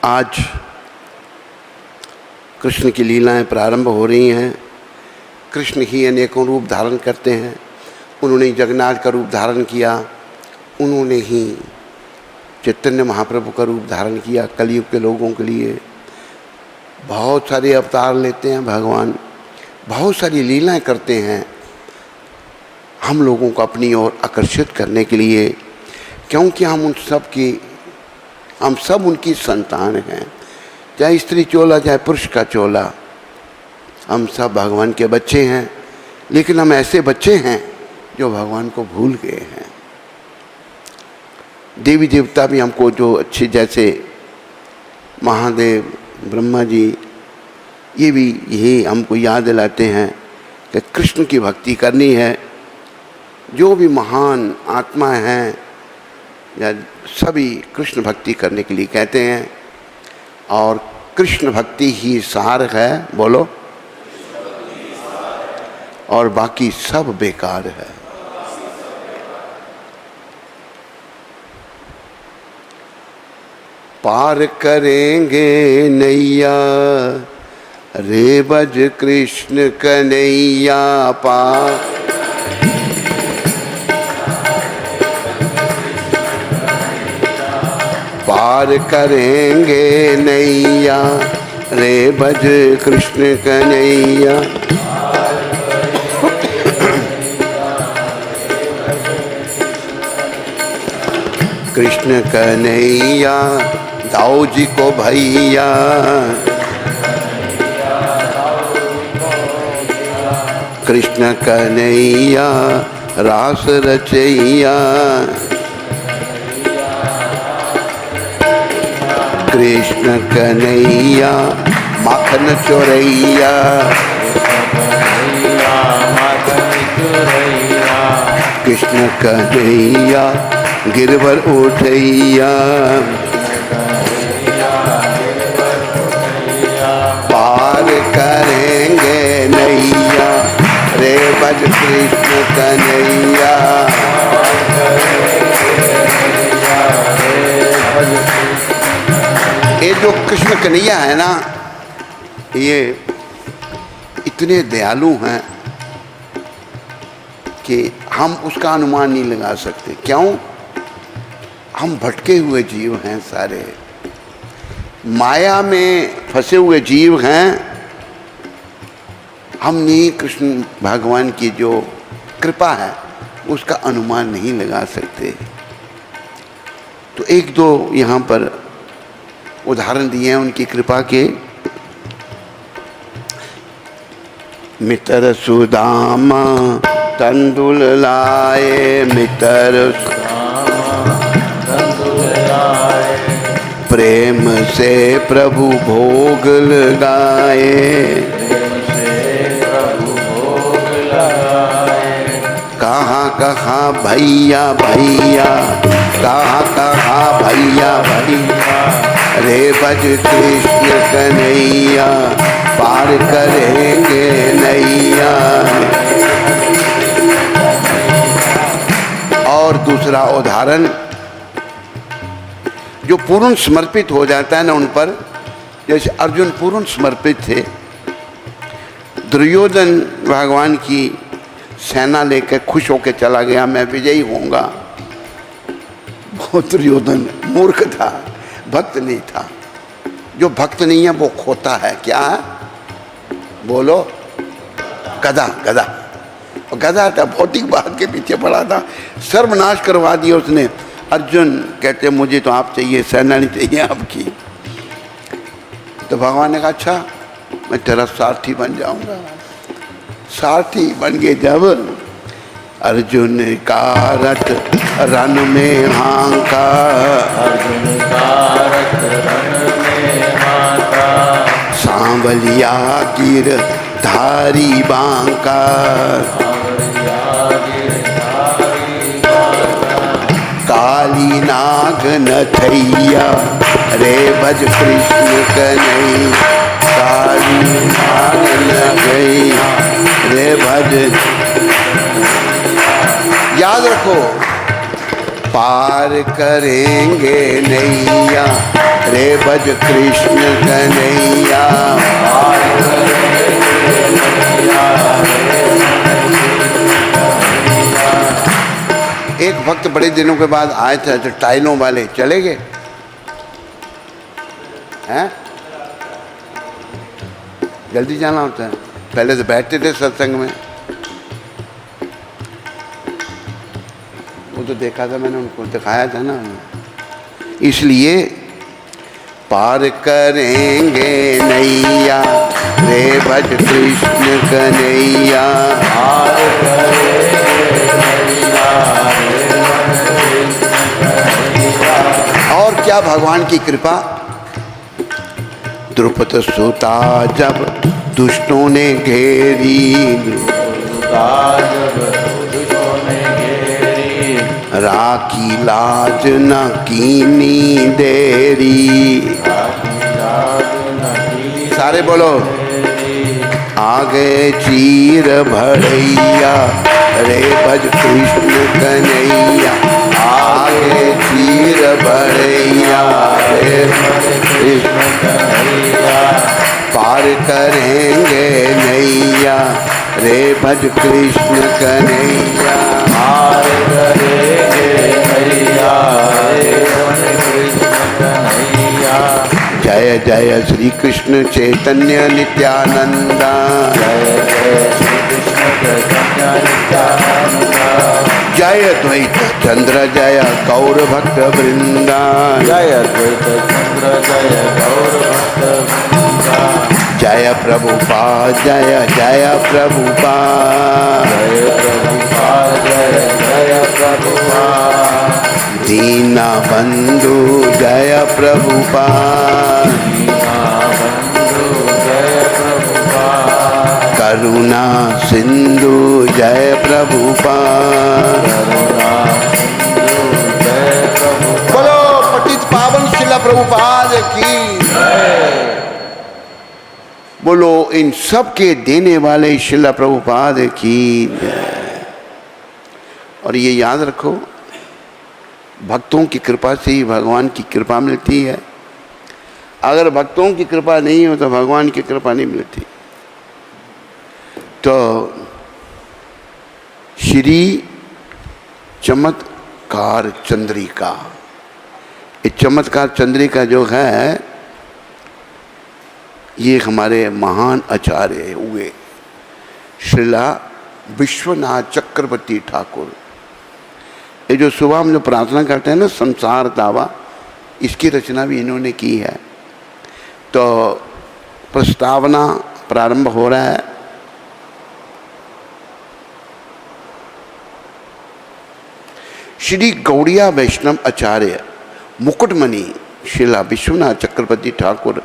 आज कृष्ण की लीलाएं प्रारंभ हो रही हैं। कृष्ण ही अनेकों रूप धारण करते हैं। उन्होंने जगन्नाथ का रूप धारण किया, उन्होंने ही चैतन्य महाप्रभु का रूप धारण किया कलयुग के लोगों के लिए। बहुत सारे अवतार लेते हैं भगवान, बहुत सारी लीलाएं करते हैं हम लोगों को अपनी ओर आकर्षित करने के लिए, क्योंकि हम सब उनकी संतान हैं। चाहे स्त्री चोला चाहे पुरुष का चोला, हम सब भगवान के बच्चे हैं। लेकिन हम ऐसे बच्चे हैं जो भगवान को भूल गए हैं। देवी देवता भी हमको जो अच्छे, जैसे महादेव, ब्रह्मा जी, ये भी यही हमको याद दिलाते हैं कि कृष्ण की भक्ति करनी है। जो भी महान आत्मा हैं या सभी कृष्ण भक्ति करने के लिए कहते हैं, और कृष्ण भक्ति ही सार है, बोलो, और बाकी सब बेकार है। पार करेंगे नैया रे बज कृष्ण कन्हैया पार करेंगे नैया रे बज कृष्ण कन्हैया। कृष्ण कन्हैया दाऊ जी को भैया, कृष्ण कन्हैया रास रचैया। कृष्ण कन्हैया माखन चोरैया, कृष्ण कन्हैया गिरवर उठैया। पार करेंगे नैया रे बज कृष्ण कन्हैया। ये जो कृष्ण कन्हैया है ना, ये इतने दयालु हैं कि हम उसका अनुमान नहीं लगा सकते। क्यों? हम भटके हुए जीव हैं, सारे माया में फंसे हुए जीव हैं। हम नहीं कृष्ण भगवान की जो कृपा है उसका अनुमान नहीं लगा सकते। तो एक दो यहाँ पर उदाहरण दिए हैं उनकी कृपा के। मित्र सुदामा तंदुल लाए, मित्र प्रेम से प्रभु भोग लगाए। कहाँ कहाँ भैया भैया, कहाँ कहाँ भैया भैया रे बज कृष्ण कन्हैया। पार करेंगे नैया। और दूसरा उदाहरण, जो पूर्ण समर्पित हो जाता है ना उन पर, जैसे अर्जुन पूर्ण समर्पित थे। दुर्योधन भगवान की सेना लेकर खुश होकर चला गया, मैं विजयी होऊंगा। वो दुर्योधन मूर्ख था, भक्त नहीं था। जो भक्त नहीं है वो खोता है। क्या है? बोलो, गधा। गधा गधा था, भौतिक बात के पीछे पड़ा था, सर्वनाश करवा दिया उसने। अर्जुन कहते मुझे तो आप चाहिए, सेना नहीं चाहिए आपकी। तो भगवान ने कहा अच्छा मैं तेरा सारथी बन जाऊंगा। सारथी बन गए जब अर्जुन का रथ रन में हांका, अर्जुन का रथ रन में हांका। सांवलिया गिर धारी बांका, काली नाग नथैया रे भज कृष्ण कन्हैया। काली नाग नथैया रे भज। याद रखो पार करेंगे नैया रे भज कृष्ण कन्हैया। एक भक्त बड़े दिनों के बाद आए थे, तो टाइलों वाले चले गए हैं, जल्दी जाना होता है। पहले तो बैठते थे सत्संग में, वो तो देखा था मैंने, उनको दिखाया था ना। इसलिए पार करेंगे नैया रे भज कृष्ण कन्हैया। पार करेंगे नैया रे भज कृष्ण कन्हैया। और क्या भगवान की कृपा। द्रुपद सुता जब दुष्टों ने घेरी, राखी लाज न कीनी देरी। सारे बोलो, आगे चीर भड़ैया रे भज कृष्ण कन्हैया। आगे चीर भड़ैया रे भज कृष्ण कन्हैया। पार करेंगे नैया रे भज कृष्ण कन्हैया। पार करेंगे नैया रे भज कृष्ण कन्हैया। जय जय श्री कृष्ण चैतन्य नित्यानंदा। जय जय श्री कृष्ण चैतन्य नित्यानंदा। जय द्वैत चंद्र जय गौर भक्त वृंदा। जय द्वैत चंद्र जय गौर भक्त वृंदा। जय प्रभुपाद जय जय प्रभुपाद। जय प्रभुपाद जय जय प्रभुपाद। दीना बंधु जय प्रभुपाद। दीना बंधु जय प्रभुपाद। करुणा सिंधु जय प्रभुपाद। करुणा सिंधु जय प्रभुपाद। बोलो पतित पावन शिला प्रभुपाद की। बोलो इन सब के देने वाले शिला प्रभुपाद की। और ये याद रखो, भक्तों की कृपा से ही भगवान की कृपा मिलती है। अगर भक्तों की कृपा नहीं हो तो भगवान की कृपा नहीं मिलती। तो श्री चमत्कार चंद्रिका, ये चमत्कार चंद्रिका जो है, ये हमारे महान आचार्य हुए श्रीला विश्वनाथ चक्रवर्ती ठाकुर। ये जो सुबह हम जो प्रार्थना करते हैं ना, संसार दावा, इसकी रचना भी इन्होंने की है। तो प्रस्तावना प्रारंभ हो रहा है। श्री गौड़िया वैष्णव आचार्य मुकुटमणि श्रीला विश्वनाथ चक्रवर्ती ठाकुर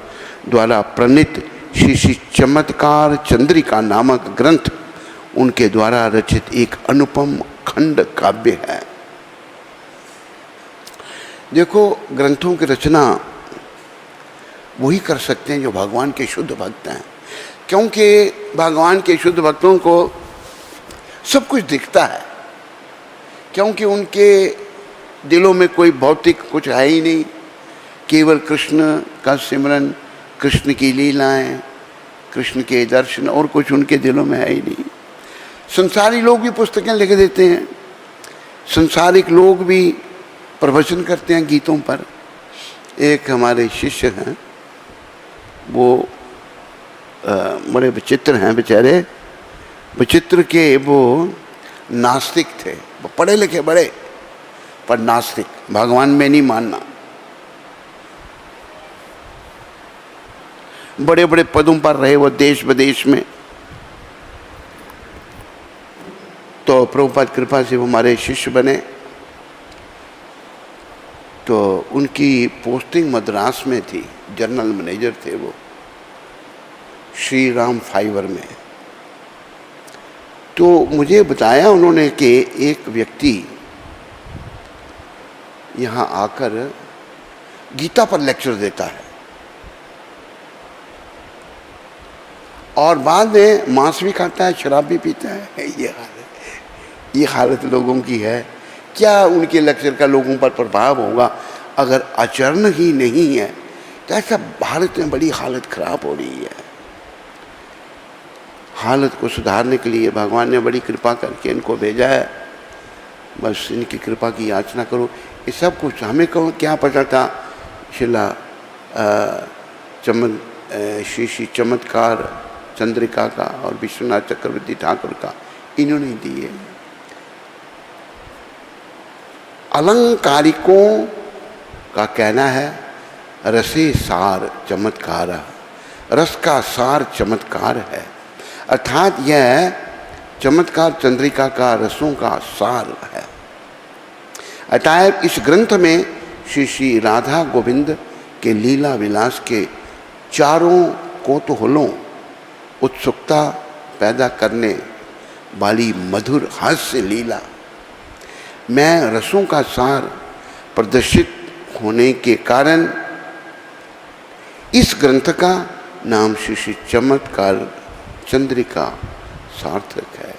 द्वारा प्रणीत श्री श्री चमत्कार चंद्रिका नामक ग्रंथ उनके द्वारा रचित एक अनुपम खंड काव्य है। देखो, ग्रंथों की रचना वही कर सकते हैं जो भगवान के शुद्ध भक्त हैं, क्योंकि भगवान के शुद्ध भक्तों को सब कुछ दिखता है, क्योंकि उनके दिलों में कोई भौतिक कुछ है ही नहीं। केवल कृष्ण का सिमरन, कृष्ण की लीलाएं, कृष्ण के दर्शन, और कुछ उनके दिलों में है ही नहीं। संसारी लोग भी पुस्तकें लिख देते हैं, संसारिक लोग भी प्रवचन करते हैं गीतों पर। एक हमारे शिष्य हैं, वो बड़े विचित्र हैं बेचारे, विचित्र के वो नास्तिक थे, वो पढ़े लिखे बड़े, पर नास्तिक, भगवान में नहीं मानना। बड़े बड़े पदों पर रहे वो देश विदेश में। तो प्रभुपाद कृपा से वो हमारे शिष्य बने। तो उनकी पोस्टिंग मद्रास में थी, जनरल मैनेजर थे वो, श्री राम फाइबर में। तो मुझे बताया उन्होंने कि एक व्यक्ति यहाँ आकर गीता पर लेक्चर देता है और बाद में मांस भी खाता है, शराब भी पीता है। ये हालत लोगों की है क्या उनके लेक्चर का लोगों पर प्रभाव होगा अगर आचरण ही नहीं है? तो ऐसा भारत में बड़ी हालत खराब हो रही है। हालत को सुधारने के लिए भगवान ने बड़ी कृपा करके इनको भेजा है। बस इनकी कृपा की याचना करो। ये सब कुछ हमें कहो क्या पता था शिला श्री चमत्कार चंद्रिका का और विश्वनाथ चक्रवर्ती ठाकुर का इन्होंने दिए। अलंकारिकों का कहना है रसे सार चमत्कार, रस का सार चमत्कार है, अर्थात यह चमत्कार चंद्रिका का रसों का सार है। अतएव इस ग्रंथ में श्री श्री राधा गोविंद के लीला विलास के चारों कौतूहलों उत्सुकता पैदा करने वाली मधुर हास्य लीला में रसों का सार प्रदर्शित होने के कारण इस ग्रंथ का नाम श्री श्री चमत्कार चंद्रिका सार्थक है।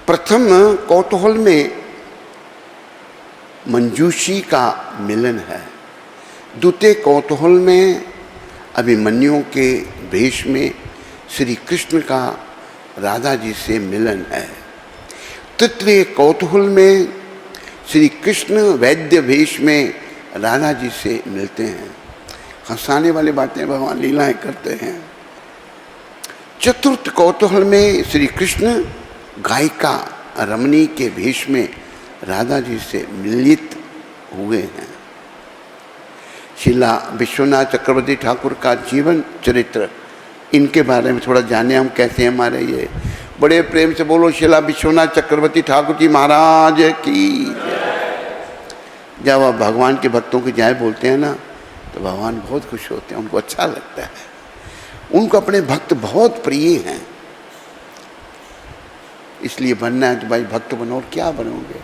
प्रथम कौतूहल में मंजूषी का मिलन है, द्वितीय कौतूहल में अभिमन्यु के वेश में श्री कृष्ण का राधा जी से मिलन है, तृतीय कौतूहल में श्री कृष्ण वैद्य वेश में राधा जी से मिलते हैं। हंसाने वाली बातें भगवान लीलाएं करते हैं। चतुर्थ कौतूहल में श्री कृष्ण गायिका रमणी के वेश में राधा जी से मिलित हुए हैं। शिला विश्वनाथ चक्रवर्ती ठाकुर का जीवन चरित्र, इनके बारे में थोड़ा जाने हम कैसे हमारे ये। बड़े प्रेम से बोलो शिला विश्वनाथ चक्रवर्ती ठाकुर जी महाराज की। जब आप भगवान के भक्तों की जय बोलते हैं ना तो भगवान बहुत खुश होते हैं, उनको अच्छा लगता है। उनको अपने भक्त बहुत प्रिय हैं, इसलिए बनना है तो भाई भक्त बनो, और क्या बनोगे।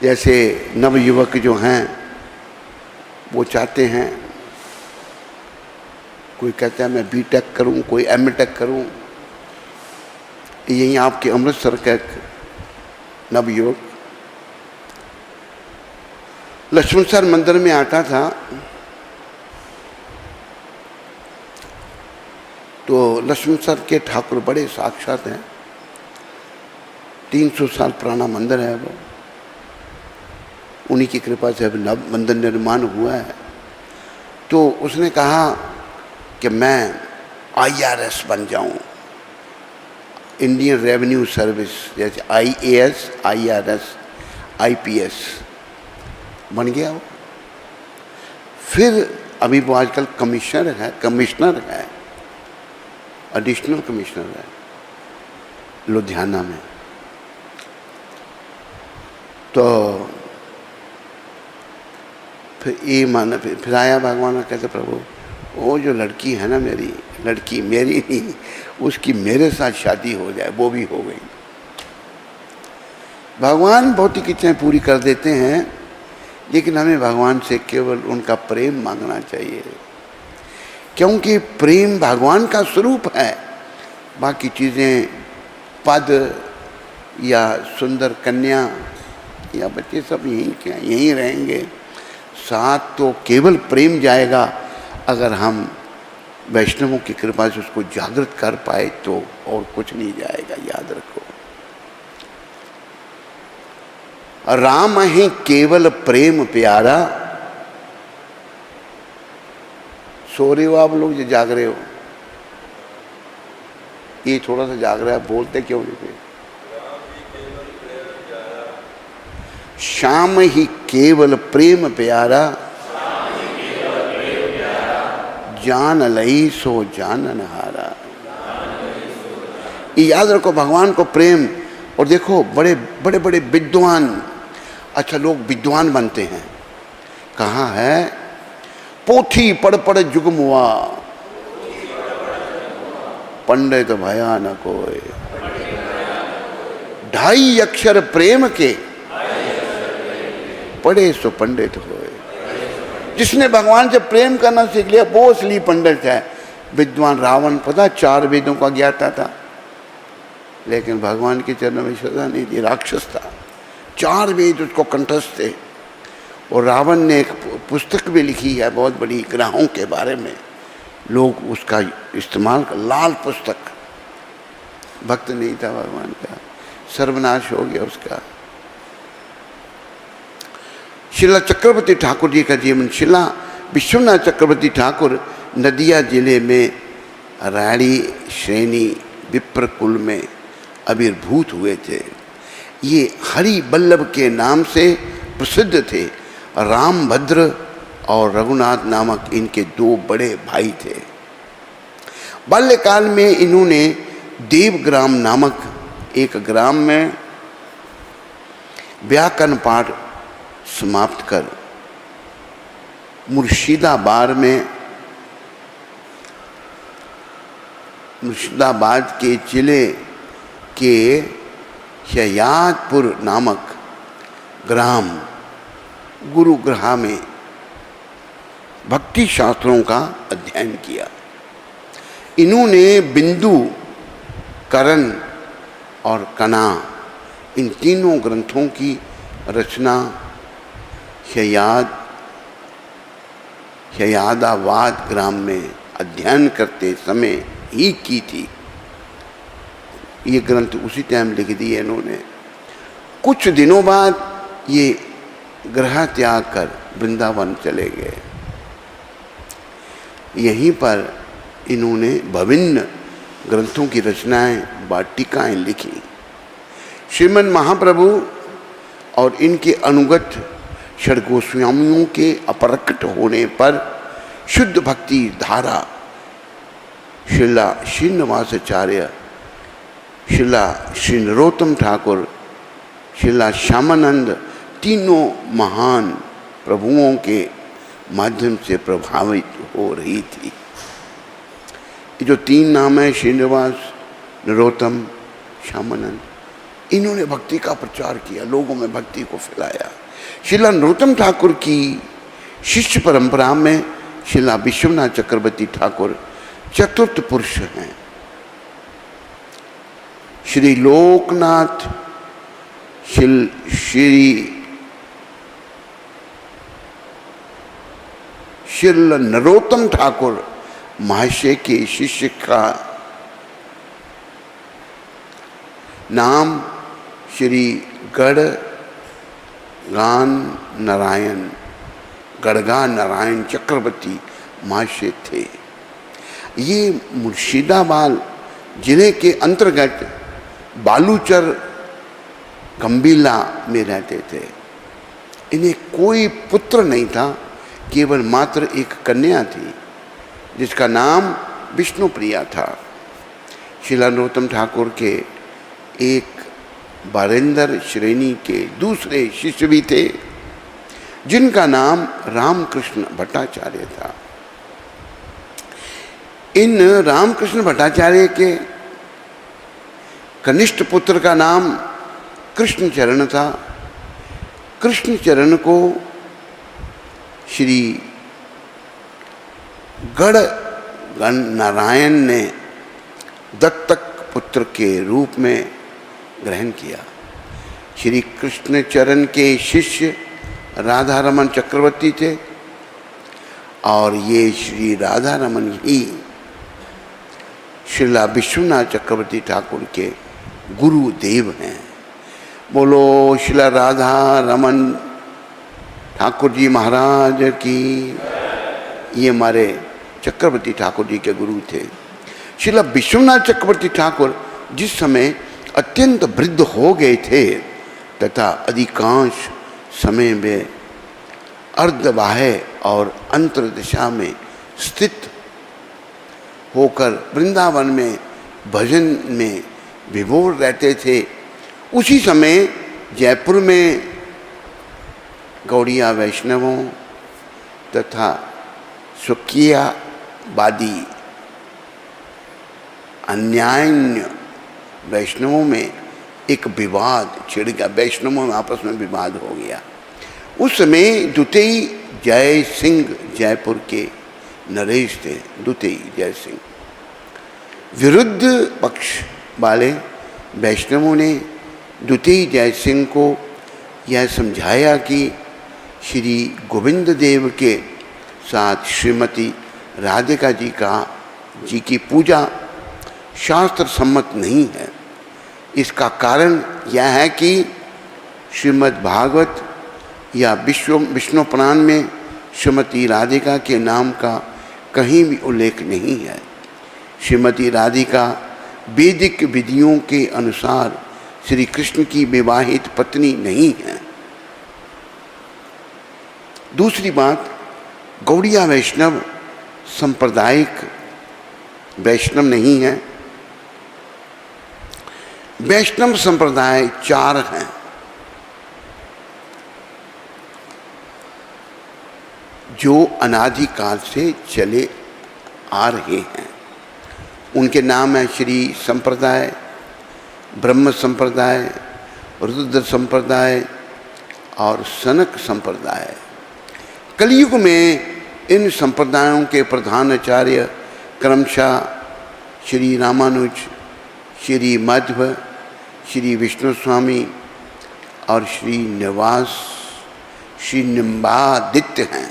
जैसे नवयुवक जो हैं वो चाहते हैं, कोई कहता है मैं बीटेक करूं, कोई एमटेक करूं। यहीं आपके अमृतसर का एक नवयुवक लक्ष्मण सर मंदिर में आता था तो लक्ष्मण सर के ठाकुर बड़े साक्षात हैं, 300 साल पुराना मंदिर है वो, उन्हीं की कृपा से अभी नव मंदिर निर्माण हुआ है। तो उसने कहा कि मैं IRS बन जाऊं, इंडियन रेवेन्यू सर्विस, जैसे IAS, IRS, IPS बन गया वो। फिर अभी वो आजकल कमिश्नर है, एडिशनल कमिश्नर है लुधियाना में। तो फिर ये माना, फिर आया भगवान कहते प्रभु वो जो लड़की है ना, मेरी लड़की, मेरी नहीं, उसकी मेरे साथ शादी हो जाए। वो भी हो गई। भगवान भौतिक इच्छाएं पूरी कर देते हैं, लेकिन हमें भगवान से केवल उनका प्रेम मांगना चाहिए, क्योंकि प्रेम भगवान का स्वरूप है। बाकी चीज़ें, पद या सुंदर कन्या या बच्चे सब यहीं रहेंगे। साथ तो केवल प्रेम जाएगा अगर हम वैष्णवों की कृपा से उसको जागृत कर पाए, तो और कुछ नहीं जाएगा, याद रखो। राम ही केवल प्रेम प्यारा। सो रहे हो आप लोग, जो जाग रहे हो, ये थोड़ा सा जाग रहा है, बोलते क्यों नहीं? श्याम ही केवल प्रेम प्यारा, जान लई सो जानन हारा। ये याद रखो, भगवान को प्रेम। और देखो बड़े बड़े बड़े विद्वान, अच्छा लोग विद्वान बनते हैं, कहाँ है? पोथी पढ़ पढ़ जुगमुआ, पंडित भया न कोय, 2.5 अक्षर प्रेम के, पढ़े सो पंडित होए। जिसने भगवान से प्रेम करना सीख लिया वो असली पंडित है। विद्वान रावण पता 4 वेदों का ज्ञाता था, लेकिन भगवान के चरणों में श्रद्धा नहीं थी, राक्षस था। 4 वेद उसको कंठस्थ थे। और रावण ने एक पुस्तक भी लिखी है बहुत बड़ी ग्रहों के बारे में, लोग उसका इस्तेमाल कर, लाल पुस्तक। भक्त नहीं था भगवान का, सर्वनाश हो गया उसका। शिला चक्रवर्ती ठाकुर जी का जीवन। शिला विश्वनाथ चक्रवर्ती ठाकुर नदिया जिले में राड़ी श्रेणी विप्र कुल में आविर्भूत हुए थे। ये हरि बल्लभ के नाम से प्रसिद्ध थे। रामभद्र और रघुनाथ नामक इनके 2 बड़े भाई थे। बाल्यकाल में इन्होंने देवग्राम नामक एक ग्राम में व्याकरण पाठ समाप्त कर मुर्शिदाबाद के जिले के शयादपुर नामक ग्राम गुरुग्रहा में भक्ति शास्त्रों का अध्ययन किया। इन्होंने बिंदु, करण और कना इन तीनों ग्रंथों की रचना शयादाबाद ग्राम में अध्ययन करते समय ही की थी। ये ग्रंथ उसी टाइम लिख दिए इन्होंने। कुछ दिनों बाद ये गृह त्याग कर वृंदावन चले गए। यहीं पर इन्होंने विभिन्न ग्रंथों की रचनाएं व टीकाएं लिखी। श्रीमद् महाप्रभु और इनके अनुगत षड्गोस्वामियों के अप्रकट होने पर शुद्ध भक्ति धारा श्रीला श्रीनिवासाचार्य, श्रीला श्री नरोत्तम ठाकुर, श्रीला श्यामानंद तीनों महान प्रभुओं के माध्यम से प्रभावित हो रही थी। ये जो 3 नाम है, श्रीनिवास, नरोत्तम, श्यामानंद, इन्होंने भक्ति का प्रचार किया, लोगों में भक्ति को फैलाया। श्रीला नरोत्तम ठाकुर की शिष्य परंपरा में श्रीला विश्वनाथ चक्रवर्ती ठाकुर चतुर्थ पुरुष हैं। श्री लोकनाथ, श्री नरोत्तम ठाकुर महाशय के शिष्य का नाम श्री गड़गा नारायण चक्रवर्ती महाशय थे। ये मुर्शिदाबाद जिले के अंतर्गत बालूचर गंभीला में रहते थे। इन्हें कोई पुत्र नहीं था, केवल मात्र एक कन्या थी जिसका नाम विष्णुप्रिया था। श्रीला नरोत्तम ठाकुर के एक बारेंद्र श्रेणी के दूसरे शिष्य भी थे जिनका नाम रामकृष्ण भट्टाचार्य था। इन रामकृष्ण भट्टाचार्य के कनिष्ठ पुत्र का नाम कृष्णचरण था। कृष्णचरण को श्री गण नारायण ने दत्तक पुत्र के रूप में ग्रहण किया। श्री कृष्णचरण के शिष्य राधा रमन चक्रवर्ती थे और ये श्री राधा रमन ही श्रीला विश्वनाथ चक्रवर्ती ठाकुर के गुरुदेव हैं। बोलो श्रीला राधा रमन ठाकुर जी महाराज की। ये हमारे चक्रवर्ती ठाकुर जी के गुरु थे। श्रीला विश्वनाथ चक्रवर्ती ठाकुर जिस समय अत्यंत वृद्ध हो गए थे तथा अधिकांश समय में अर्धबाह्य और अंतर्दशा में स्थित होकर वृंदावन में भजन में विभोर रहते थे, उसी समय जयपुर में गौड़िया वैष्णवों तथा स्वकीयवादी अन्यान्य वैष्णवों में एक विवाद छिड़ गया। वैष्णवों में आपस में विवाद हो गया। उस समय द्वितीय जय सिंह जयपुर के नरेश थे। द्वितीय जय सिंह विरुद्ध पक्ष वाले वैष्णवों ने द्वितीय जय सिंह को यह समझाया कि श्री गोविंद देव के साथ श्रीमती राधिका जी की पूजा शास्त्र सम्मत नहीं है। इसका कारण यह है कि श्रीमद् भागवत या विष्णु पुराण में श्रीमती राधिका के नाम का कहीं भी उल्लेख नहीं है। श्रीमती राधिका वैदिक विधियों के अनुसार श्री कृष्ण की विवाहित पत्नी नहीं है। दूसरी बात, गौड़िया वैष्णव सांप्रदायिक वैष्णव नहीं है। वैष्णव संप्रदाय 4 हैं। जो अनादिकाल से चले आ रहे हैं। उनके नाम है श्री संप्रदाय, ब्रह्म संप्रदाय, रुद्र संप्रदाय और सनक संप्रदाय। कलयुग में इन संप्रदायों के प्रधान आचार्य क्रमशः श्री रामानुज, श्री मध्व, श्री विष्णु स्वामी और श्री निम्बादित्य हैं।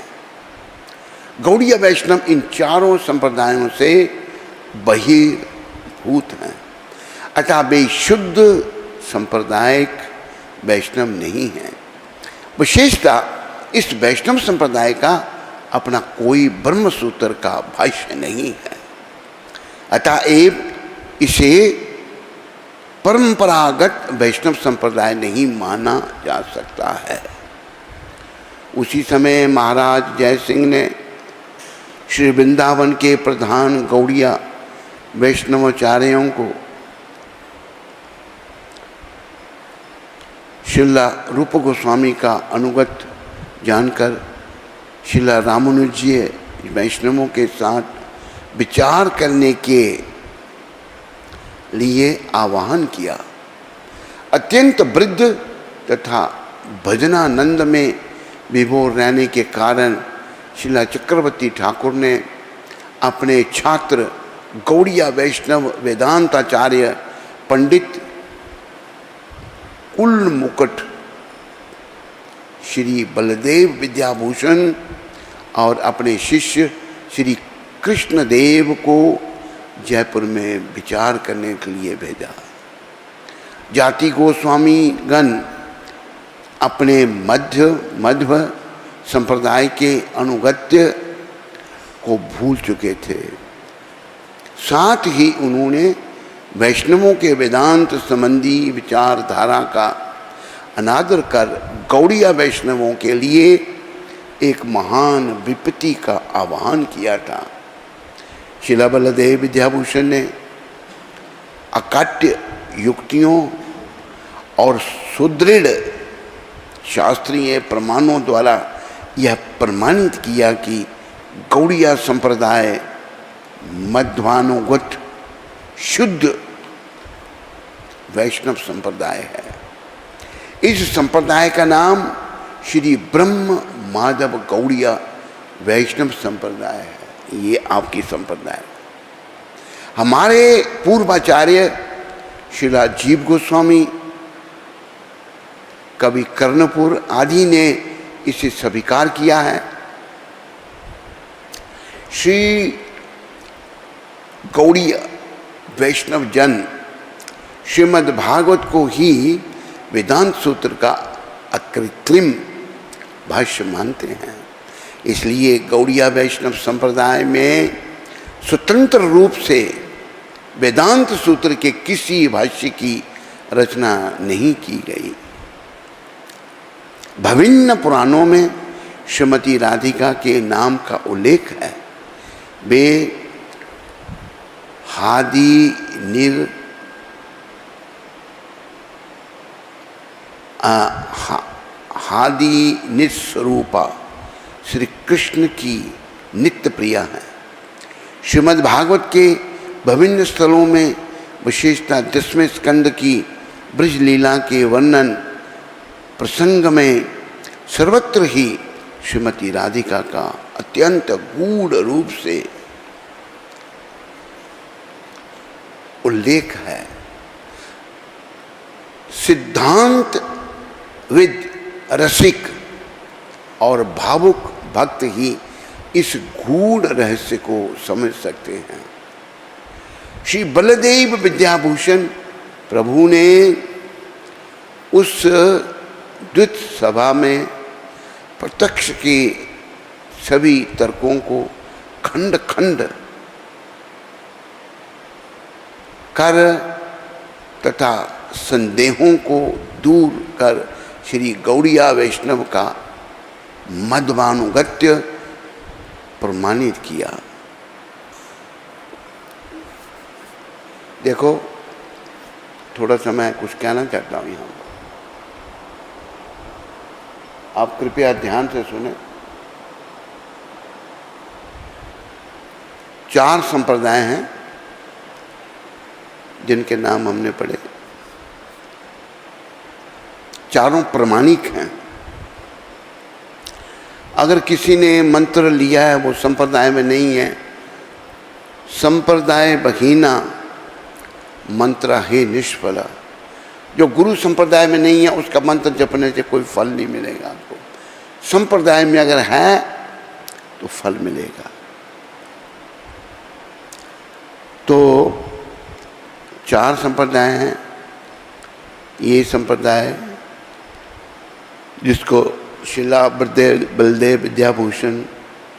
गौड़िया वैष्णव इन चारों संप्रदायों से बहिर्भूत हैं, अतः वे शुद्ध सांप्रदायिक वैष्णव नहीं हैं। विशेषतः इस वैष्णव संप्रदाय का अपना कोई ब्रह्म सूत्र का भाष्य नहीं है, अतएव इसे परंपरागत वैष्णव संप्रदाय नहीं माना जा सकता है। उसी समय महाराज जय सिंह ने श्री वृंदावन के प्रधान गौड़िया वैष्णवाचार्यों को श्रीला रूप गोस्वामी का अनुगत जानकर श्रीला रामानुजीय वैष्णवों के साथ विचार करने के लिए आह्वान किया। अत्यंत वृद्ध तथा भजनानंद में विभोर रहने के कारण श्रीला चक्रवर्ती ठाकुर ने अपने छात्र गौड़िया वैष्णव वेदांताचार्य पंडित कुलमुकुट श्री बलदेव विद्याभूषण और अपने शिष्य श्री कृष्णदेव को जयपुर में विचार करने के लिए भेजा। जाति गोस्वामी गण अपने मध्व संप्रदाय के अनुगत्य को भूल चुके थे। साथ ही उन्होंने वैष्णवों के वेदांत संबंधी विचारधारा का अनादर कर गौड़िया वैष्णवों के लिए एक महान विपत्ति का आह्वान किया था। श्रीला बलदेव विद्याभूषण ने अकाट्य युक्तियों और सुदृढ़ शास्त्रीय प्रमाणों द्वारा यह प्रमाणित किया कि गौड़िया संप्रदाय मध्वानुगत शुद्ध वैष्णव संप्रदाय है। इस संप्रदाय का नाम श्री ब्रह्म माधव गौड़िया वैष्णव संप्रदाय है। ये आपकी संप्रदाय। हमारे पूर्वाचार्य श्रीला जीव गोस्वामी, कवि कर्णपुर आदि ने इसे स्वीकार किया है। श्री गौड़िया वैष्णव जन श्रीमद् भागवत को ही वेदांत सूत्र का अकृत्रिम भाष्य मानते हैं। इसलिए गौड़िया वैष्णव संप्रदाय में स्वतंत्र रूप से वेदांत सूत्र के किसी भाष्य की रचना नहीं की गई। विभिन्न पुराणों में श्रीमती राधिका के नाम का उल्लेख है। वे हादि निस्वरूपा श्री कृष्ण की नित्य प्रिया है। श्रीमद् भागवत के विभिन्न स्थलों में विशेषतः 10वें स्कंद की ब्रज लीला के वर्णन प्रसंग में सर्वत्र ही श्रीमती राधिका का अत्यंत गूढ़ रूप से उल्लेख है। सिद्धांत विद रसिक और भावुक भक्त ही इस गूढ़ रहस्य को समझ सकते हैं। श्री बलदेव विद्याभूषण प्रभु ने उस द्वित सभा में प्रत्यक्ष के सभी तर्कों को खंड खंड कर तथा संदेहों को दूर कर श्री गौड़िया वैष्णव का मध्वानुगत्य प्रमाणित किया। देखो, थोड़ा सा मैं कुछ कहना चाहता हूं यहां, आप कृपया ध्यान से सुने। 4 संप्रदाय हैं जिनके नाम हमने पढ़े, चारों प्रमाणिक हैं। अगर किसी ने मंत्र लिया है वो संप्रदाय में नहीं है, संप्रदाय बहीना मंत्र है निष्फला। जो गुरु संप्रदाय में नहीं है उसका मंत्र जपने से कोई फल नहीं मिलेगा आपको। संप्रदाय में अगर है तो फल मिलेगा। तो 4 संप्रदाय हैं। ये संप्रदाय जिसको शिला बलदेव विद्याभूषण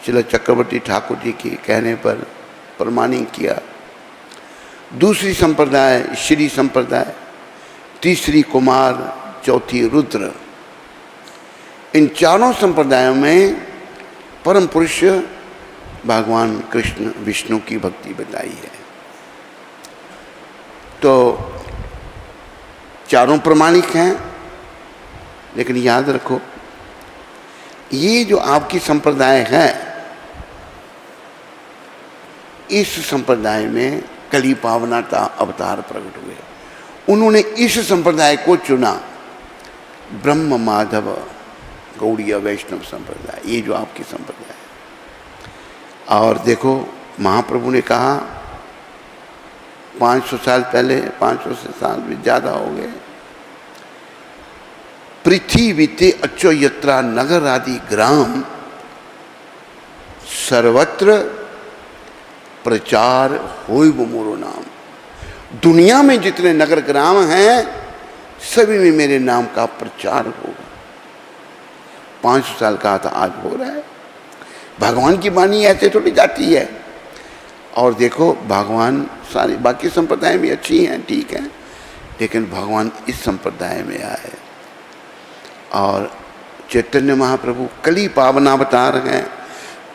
शिला चक्रवर्ती ठाकुर जी के कहने पर प्रमाणित किया। दूसरी संप्रदाय श्री संप्रदाय, तीसरी कुमार, चौथी रुद्र। इन चारों संप्रदायों में परम पुरुष भगवान कृष्ण विष्णु की भक्ति बताई है। तो चारों प्रमाणिक हैं, लेकिन याद रखो ये जो आपकी संप्रदाय है, इस संप्रदाय में कली पावनाता अवतार प्रकट हुए। उन्होंने इस संप्रदाय को चुना, ब्रह्म माधव गौड़ीय वैष्णव संप्रदाय, ये जो आपकी संप्रदाय है। और देखो महाप्रभु ने कहा 500 साल पहले, 500 साल भी ज़्यादा हो गए, पृथ्वीते अच्छो यत्रा नगर आदि ग्राम सर्वत्र प्रचार होय वो मोरो नाम। दुनिया में जितने नगर ग्राम हैं सभी में मेरे नाम का प्रचार होगा। 500 साल कहा था, आज हो रहा है। भगवान की वाणी ऐसे थोड़ी जाती है। और देखो भगवान, सारी बाकी संप्रदाय भी अच्छी हैं, ठीक है, लेकिन भगवान इस संप्रदाय में आए। और चैतन्य महाप्रभु कली पावनावतार हैं,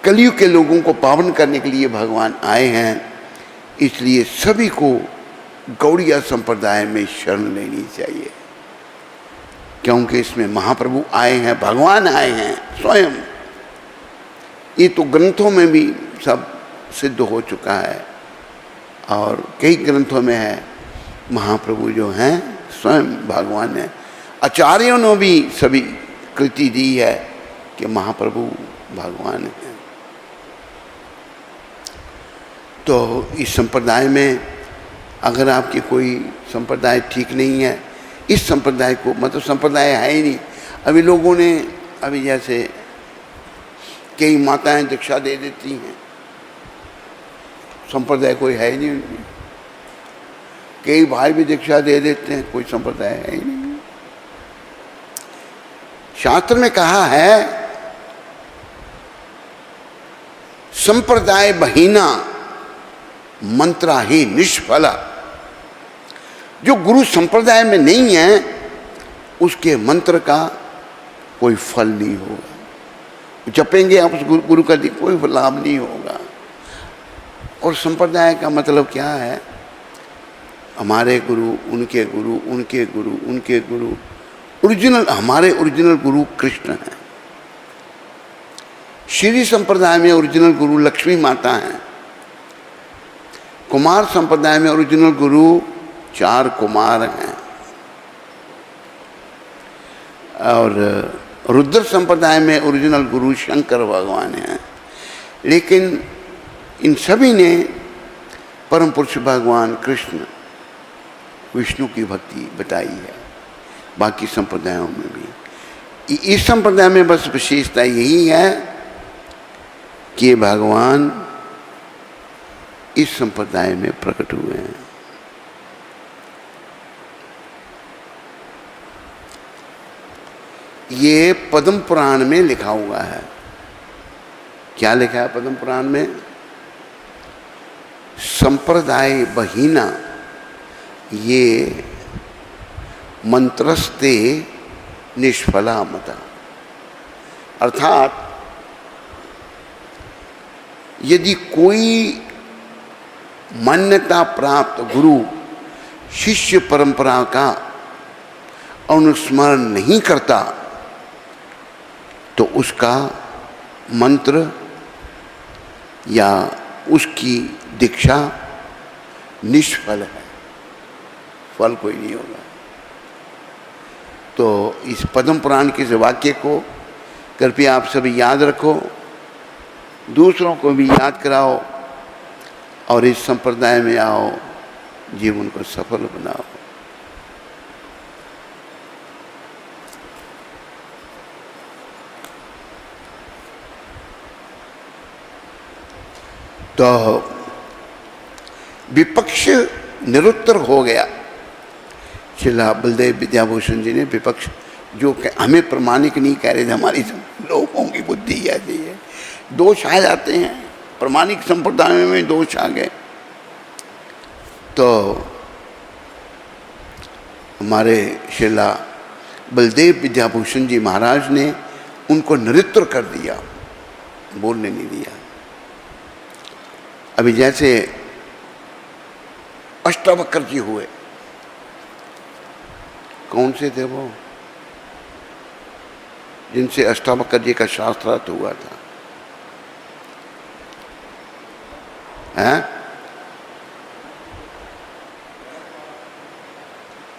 कलयुग के लोगों को पावन करने के लिए भगवान आए हैं। इसलिए सभी को गौड़िया संप्रदाय में शरण लेनी चाहिए, क्योंकि इसमें महाप्रभु आए हैं, भगवान आए हैं स्वयं। ये तो ग्रंथों में भी सब सिद्ध हो चुका है, और कई ग्रंथों में है महाप्रभु जो हैं स्वयं भगवान है। आचार्यों ने भी सभी कृति दी है कि महाप्रभु भगवान है। तो इस संप्रदाय में अगर आपकी कोई संप्रदाय ठीक नहीं है, इस संप्रदाय को, मतलब संप्रदाय है ही नहीं। अभी लोगों ने, अभी जैसे कई माताएं दीक्षा दे देती हैं, संप्रदाय कोई है ही नहीं उनकी। कई भाई भी दीक्षा दे देते हैं, कोई संप्रदाय है ही नहीं। शास्त्र में कहा है संप्रदाय बहीना मंत्रा ही निष्फला। जो गुरु संप्रदाय में नहीं है उसके मंत्र का कोई फल नहीं होगा। जपेंगे आप उस गुरु का कोई लाभ नहीं होगा। और संप्रदाय का मतलब क्या है? हमारे गुरु, उनके गुरु, उनके गुरु, उनके गुरु। ओरिजिनल, हमारे ओरिजिनल गुरु कृष्ण हैं। श्री संप्रदाय में ओरिजिनल गुरु लक्ष्मी माता हैं। कुमार संप्रदाय में ओरिजिनल गुरु 4 कुमार हैं। और रुद्र संप्रदाय में ओरिजिनल गुरु शंकर भगवान हैं। लेकिन इन सभी ने परम पुरुष भगवान कृष्ण विष्णु की भक्ति बताई है। बाकी संप्रदायों में भी। इस संप्रदाय में बस विशेषता यही है कि भगवान इस संप्रदाय में प्रकट हुए हैं। ये पद्म पुराण में लिखा हुआ है। क्या लिखा है पद्म पुराण में? संप्रदाय बहीना ये मंत्रस्ते निष्फला मता। अर्थात यदि कोई मान्यता प्राप्त गुरु शिष्य परंपरा का अनुस्मरण नहीं करता तो उसका मंत्र या उसकी दीक्षा निष्फल है, फल कोई नहीं होगा। तो इस पद्म पुराण के इस वाक्य को कृपया आप सभी याद रखो, दूसरों को भी याद कराओ और इस संप्रदाय में आओ, जीवन को सफल बनाओ। तो विपक्ष निरुत्तर हो गया। श्रीला बलदेव विद्याभूषण जी ने विपक्ष जो हमें प्रमाणिक नहीं कह रहे थे, हमारी लोगों की बुद्धि ऐसी है, दोष आ जाते हैं, प्रमाणिक संप्रदाय में दोष आ गए। तो हमारे श्रीला बलदेव विद्याभूषण जी महाराज ने उनको निरुत्तर कर दिया, बोलने नहीं दिया। अभी जैसे अष्टावक्र जी हुए, कौन से थे वो जिनसे अष्टावक्र जी का शास्त्रार्थ हुआ था? हैं?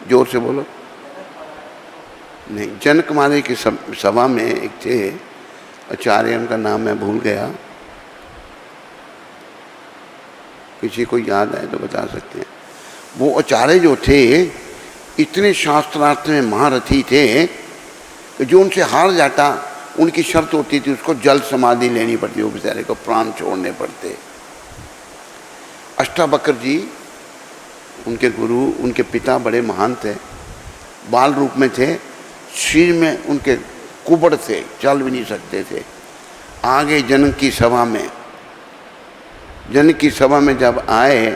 जोर से बोलो। नहीं, जनक महाराज की सभा में एक थे आचार्य, उनका नाम मैं भूल गया, किसी को याद आए तो बता सकते हैं। वो आचार्य जो थे इतने शास्त्रार्थ में महारथी थे कि जो उनसे हार जाता उनकी शर्त होती थी उसको जल समाधि लेनी पड़ती, वो बेचारे को प्राण छोड़ने पड़ते। अष्टावक्र जी उनके गुरु, उनके पिता बड़े महान थे, बाल रूप में थे, शरीर में उनके कुबड़ थे, चल भी नहीं सकते थे। आगे जनक की सभा में, जनक की सभा में जब आए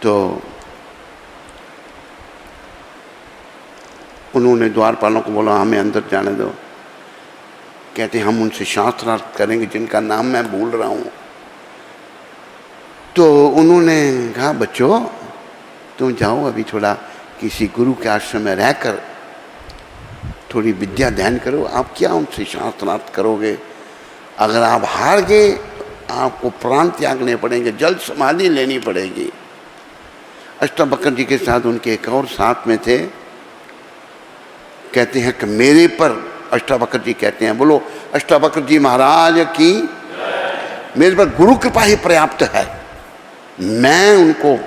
तो उन्होंने द्वारपालों को बोला हमें अंदर जाने दो। कहते हम उनसे शास्त्रार्थ करेंगे जिनका नाम मैं भूल रहा हूँ। तो उन्होंने कहा बच्चों तुम जाओ, अभी थोड़ा किसी गुरु के आश्रम में रहकर थोड़ी विद्या ध्यान करो, आप क्या उनसे शास्त्रार्थ करोगे? अगर आप हार गए आपको प्राण त्यागने पड़ेंगे, जल समाधि लेनी पड़ेगी। अष्टावक्र जी के साथ उनके एक और साथ में थे, कहते हैं कि मेरे पर, अष्टावक्र जी कहते हैं, बोलो अष्टावक्र जी महाराज की, मेरे पर गुरु कृपा ही पर्याप्त है, मैं उनको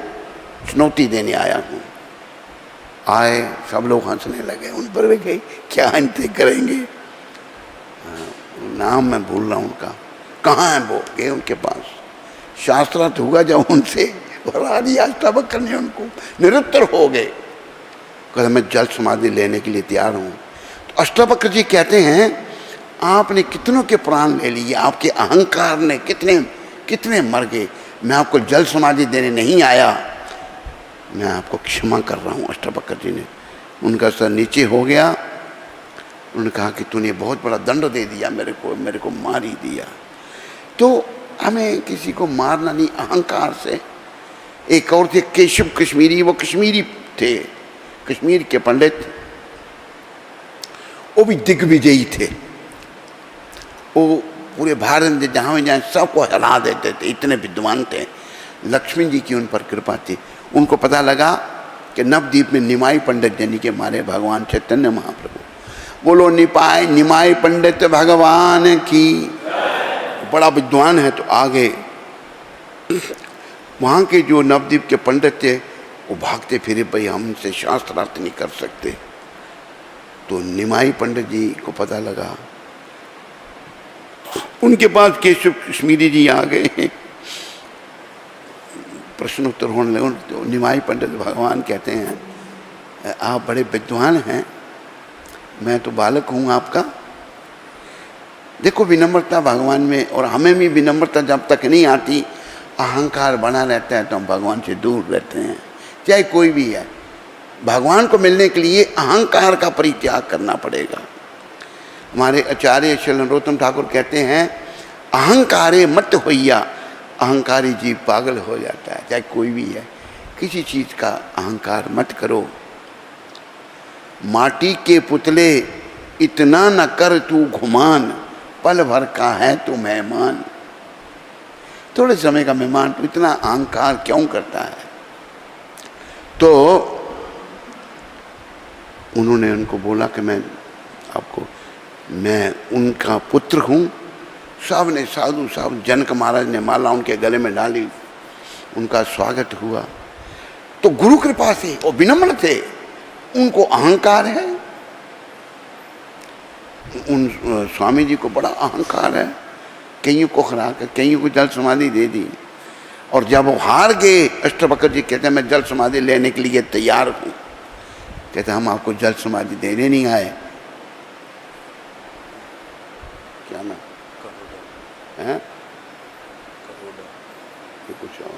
चुनौती देने आया हूँ। आए, सब लोग हंसने लगे, उन पर भी कही क्या इनते करेंगे, नाम मैं भूल रहा हूँ उनका, कहाँ है वो? गए उनके पास, शास्त्रार्थ हुआ जब उनसे, और आदि अष्टावक्र ने उनको निरुत्तर हो गए, कहते मैं जल समाधि लेने के लिए तैयार हूँ। तो अष्टावक्र जी कहते हैं आपने कितनों के प्राण ले लिए, आपके अहंकार ने कितने कितने मर गए, मैं आपको जल समाधि देने नहीं आया, मैं आपको क्षमा कर रहा हूँ। अष्टावक्र जी ने, उनका सर नीचे हो गया, उन्होंने कहा कि तूने बहुत बड़ा दंड दे दिया मेरे को मार ही दिया। तो हमें किसी को मारना नहीं, अहंकार से। एक और थे केशव कश्मीरी, वो कश्मीरी थे, कश्मीर के पंडित, वो भी दिग्विजयी थे, वो पूरे भारत में जहाँ जाए सबको हरा देते थे, इतने विद्वान थे। लक्ष्मी जी की उन पर कृपा थी। उनको पता लगा कि नवद्वीप में निमाई पंडित यानी के मारे भगवान चैतन्य महाप्रभु, बोलो निमाई पंडित भगवान की, बड़ा विद्वान है। तो आगे वहाँ के जो नवद्वीप के पंडित थे वो भागते फिरे भाई हमसे शास्त्रार्थ नहीं कर सकते। तो निमाई पंडित जी को पता लगा, उनके पास केशव कश्मीरी जी आ गए, प्रश्नोत्तर होने लगे। तो निमाई पंडित भगवान कहते हैं आप बड़े विद्वान हैं, मैं तो बालक हूँ आपका। देखो विनम्रता भगवान में, और हमें भी विनम्रता जब तक नहीं आती, अहंकार बना रहता है तो हम भगवान से दूर रहते हैं, चाहे कोई भी है। भगवान को मिलने के लिए अहंकार का परित्याग करना पड़ेगा। हमारे आचार्य श्री नरोत्तम ठाकुर कहते हैं अहंकारे मत होइया, अहंकारी जीव पागल हो जाता है, चाहे कोई भी है। किसी चीज़ का अहंकार मत करो। माटी के पुतले इतना न कर तू घुमान, पल भर का है तू मेहमान। थोड़े समय का मेहमान, तो इतना अहंकार क्यों करता है? तो उन्होंने उनको बोला कि मैं उनका पुत्र हूँ। सब ने, साधु साहब, जनक महाराज ने माला उनके गले में डाली, उनका स्वागत हुआ। तो गुरु कृपा से वो विनम्र थे, उनको अहंकार है। उन स्वामी जी को बड़ा अहंकार है, कईयों को हरा कर कईयों को जल समाधि दे दी। और जब वो हार गए, अष्टवक्र जी कहते हैं मैं जल समाधि लेने के लिए तैयार हूँ। कहते हम आपको जल समाधि देने नहीं आए। क्या ना है ये कुछ और,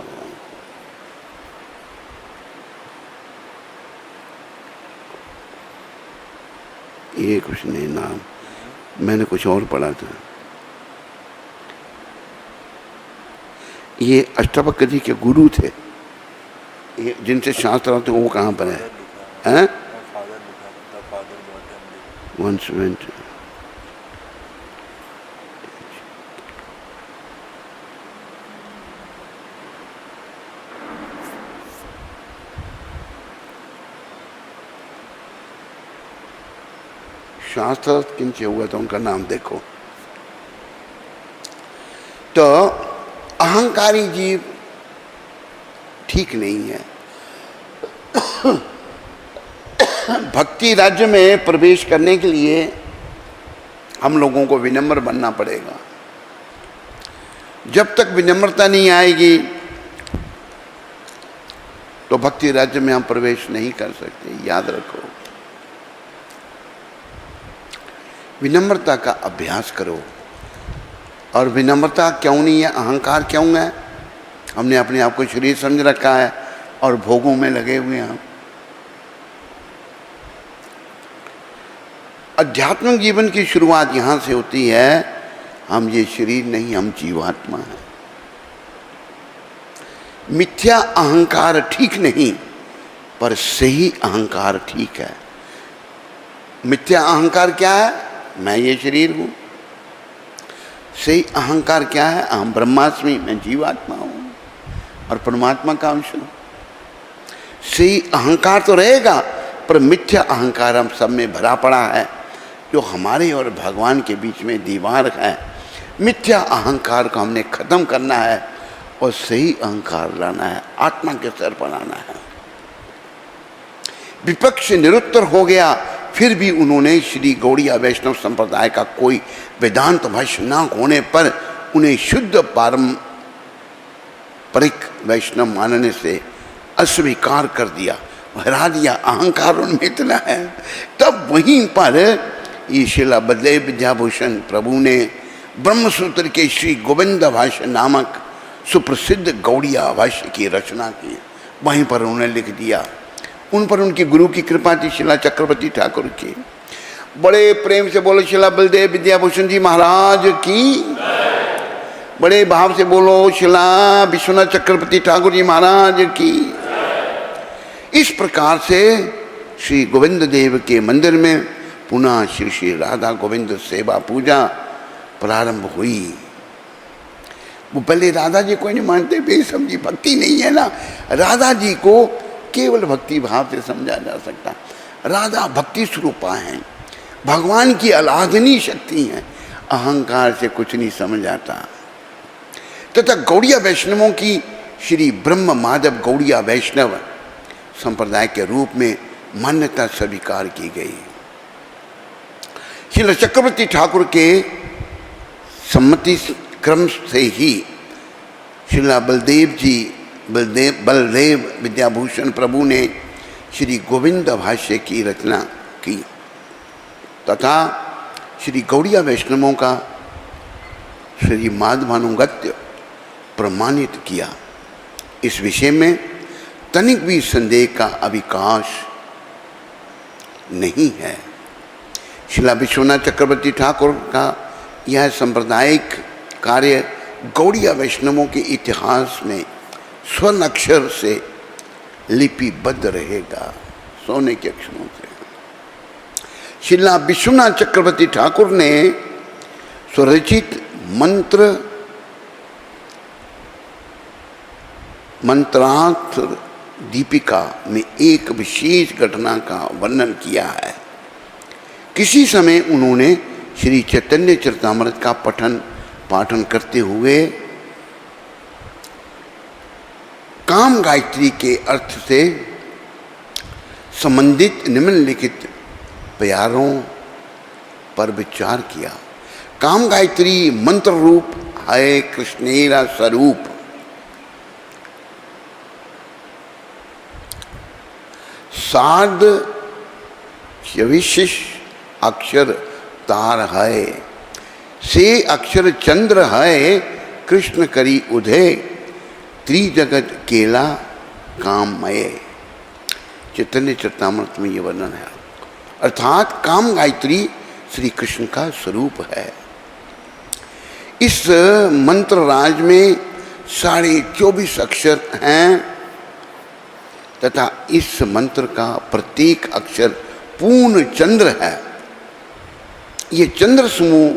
ये कुछ नहीं नाम, मैंने कुछ और पढ़ा था। ये अष्टवक्र जी के गुरु थे, ये जिनसे शास्त्र होते वो कहाँ पर है? Once went. शास्त्र किंचे हुआ तो उनका नाम देखो। तो अहंकारी जीव ठीक नहीं है। भक्ति राज्य में प्रवेश करने के लिए हम लोगों को विनम्र बनना पड़ेगा। जब तक विनम्रता नहीं आएगी तो भक्ति राज्य में हम प्रवेश नहीं कर सकते, याद रखो। विनम्रता का अभ्यास करो। और विनम्रता क्यों नहीं है, अहंकार क्यों है? हमने अपने आप को शरीर समझ रखा है और भोगों में लगे हुए हैं। आध्यात्मिक जीवन की शुरुआत यहाँ से होती है, हम ये शरीर नहीं, हम जीवात्मा हैं। मिथ्या अहंकार ठीक नहीं, पर सही अहंकार ठीक है। मिथ्या अहंकार क्या है? मैं ये शरीर हूँ। सही अहंकार क्या है? अहम ब्रह्मास्मि, मैं जीवात्मा हूँ और परमात्मा का अंश हूँ। सही अहंकार तो रहेगा, पर मिथ्या अहंकार हम सब में भरा पड़ा है, जो हमारे और भगवान के बीच में दीवार है। मिथ्या अहंकार को हमने खत्म करना है और सही अहंकार लाना है, आत्मा के स्तर पर लाना है। विपक्ष निरुत्तर हो गया, फिर भी उन्होंने श्री गौड़ीय वैष्णव संप्रदाय का कोई वेदांत भाष्य न होने पर उन्हें शुद्ध पारंपरिक वैष्णव मानने से अस्वीकार कर दिया, हरा दिया। अहंकार उनमें इतना है। तब वहीं पर ये शिला बलदेव विद्याभूषण प्रभु ने ब्रह्मसूत्र के श्री गोविंद भाष्य नामक सुप्रसिद्ध गौड़ीय भाष्य की रचना की। वहीं पर उन्होंने लिख दिया। उन पर उनकी गुरु की कृपा थी, शिला चक्रवर्ती ठाकुर की। बड़े प्रेम से बोलो शिला बलदेव विद्याभूषण जी महाराज की। बड़े भाव से बोलो शिला विश्वनाथ चक्रवर्ती ठाकुर जी महाराज की। इस प्रकार से श्री गोविंद देव के मंदिर में पुनः श्री श्री राधा गोविंद सेवा पूजा प्रारंभ हुई। वो पहले राधा जी को नहीं मानते, बेसमझी भक्ति नहीं है ना। राधा जी को केवल भक्ति भाव से समझा जा सकता। राधा भक्ति स्वरूपा हैं, भगवान की आराधनीय शक्ति हैं। अहंकार से कुछ नहीं समझ आता। तथा गौड़ीय वैष्णवों की श्री ब्रह्म माधव गौड़ीय वैष्णव संप्रदाय के रूप में मान्यता स्वीकार की गई। श्रील चक्रवर्ती ठाकुर के सम्मति क्रम से ही श्रीला बलदेव विद्याभूषण प्रभु ने श्री गोविंद भाष्य की रचना की तथा श्री गौड़िया वैष्णवों का श्री माधवानुगत्य प्रमाणित किया। इस विषय में तनिक भी संदेह का अवकाश नहीं है। श्रीला विश्वनाथ चक्रवर्ती ठाकुर का यह सांप्रदायिक कार्य गौड़िया वैष्णवों के इतिहास में स्वर्ण अक्षर से लिपिबद्ध रहेगा, सोने के अक्षरों से। श्रीला विश्वनाथ चक्रवर्ती ठाकुर ने स्वरचित मंत्रार्थ दीपिका में एक विशेष घटना का वर्णन किया है। किसी समय उन्होंने श्री चैतन्य चरितामृत का पाठन करते हुए काम गायत्री के अर्थ से संबंधित निम्नलिखित प्यारों पर विचार किया। काम गायत्री मंत्र रूप है कृष्णेरा स्वरूप, साध विशिष अक्षर तार है, से अक्षर चंद्र है, कृष्ण करी उदय, त्रिजगत केला काममय। चैतन्य चरितामृत में ये वर्णन है। अर्थात काम गायत्री श्री कृष्ण का स्वरूप है। इस मंत्र राज में 24.5 अक्षर हैं तथा इस मंत्र का प्रत्येक अक्षर पूर्ण चंद्र है। ये चंद्र समूह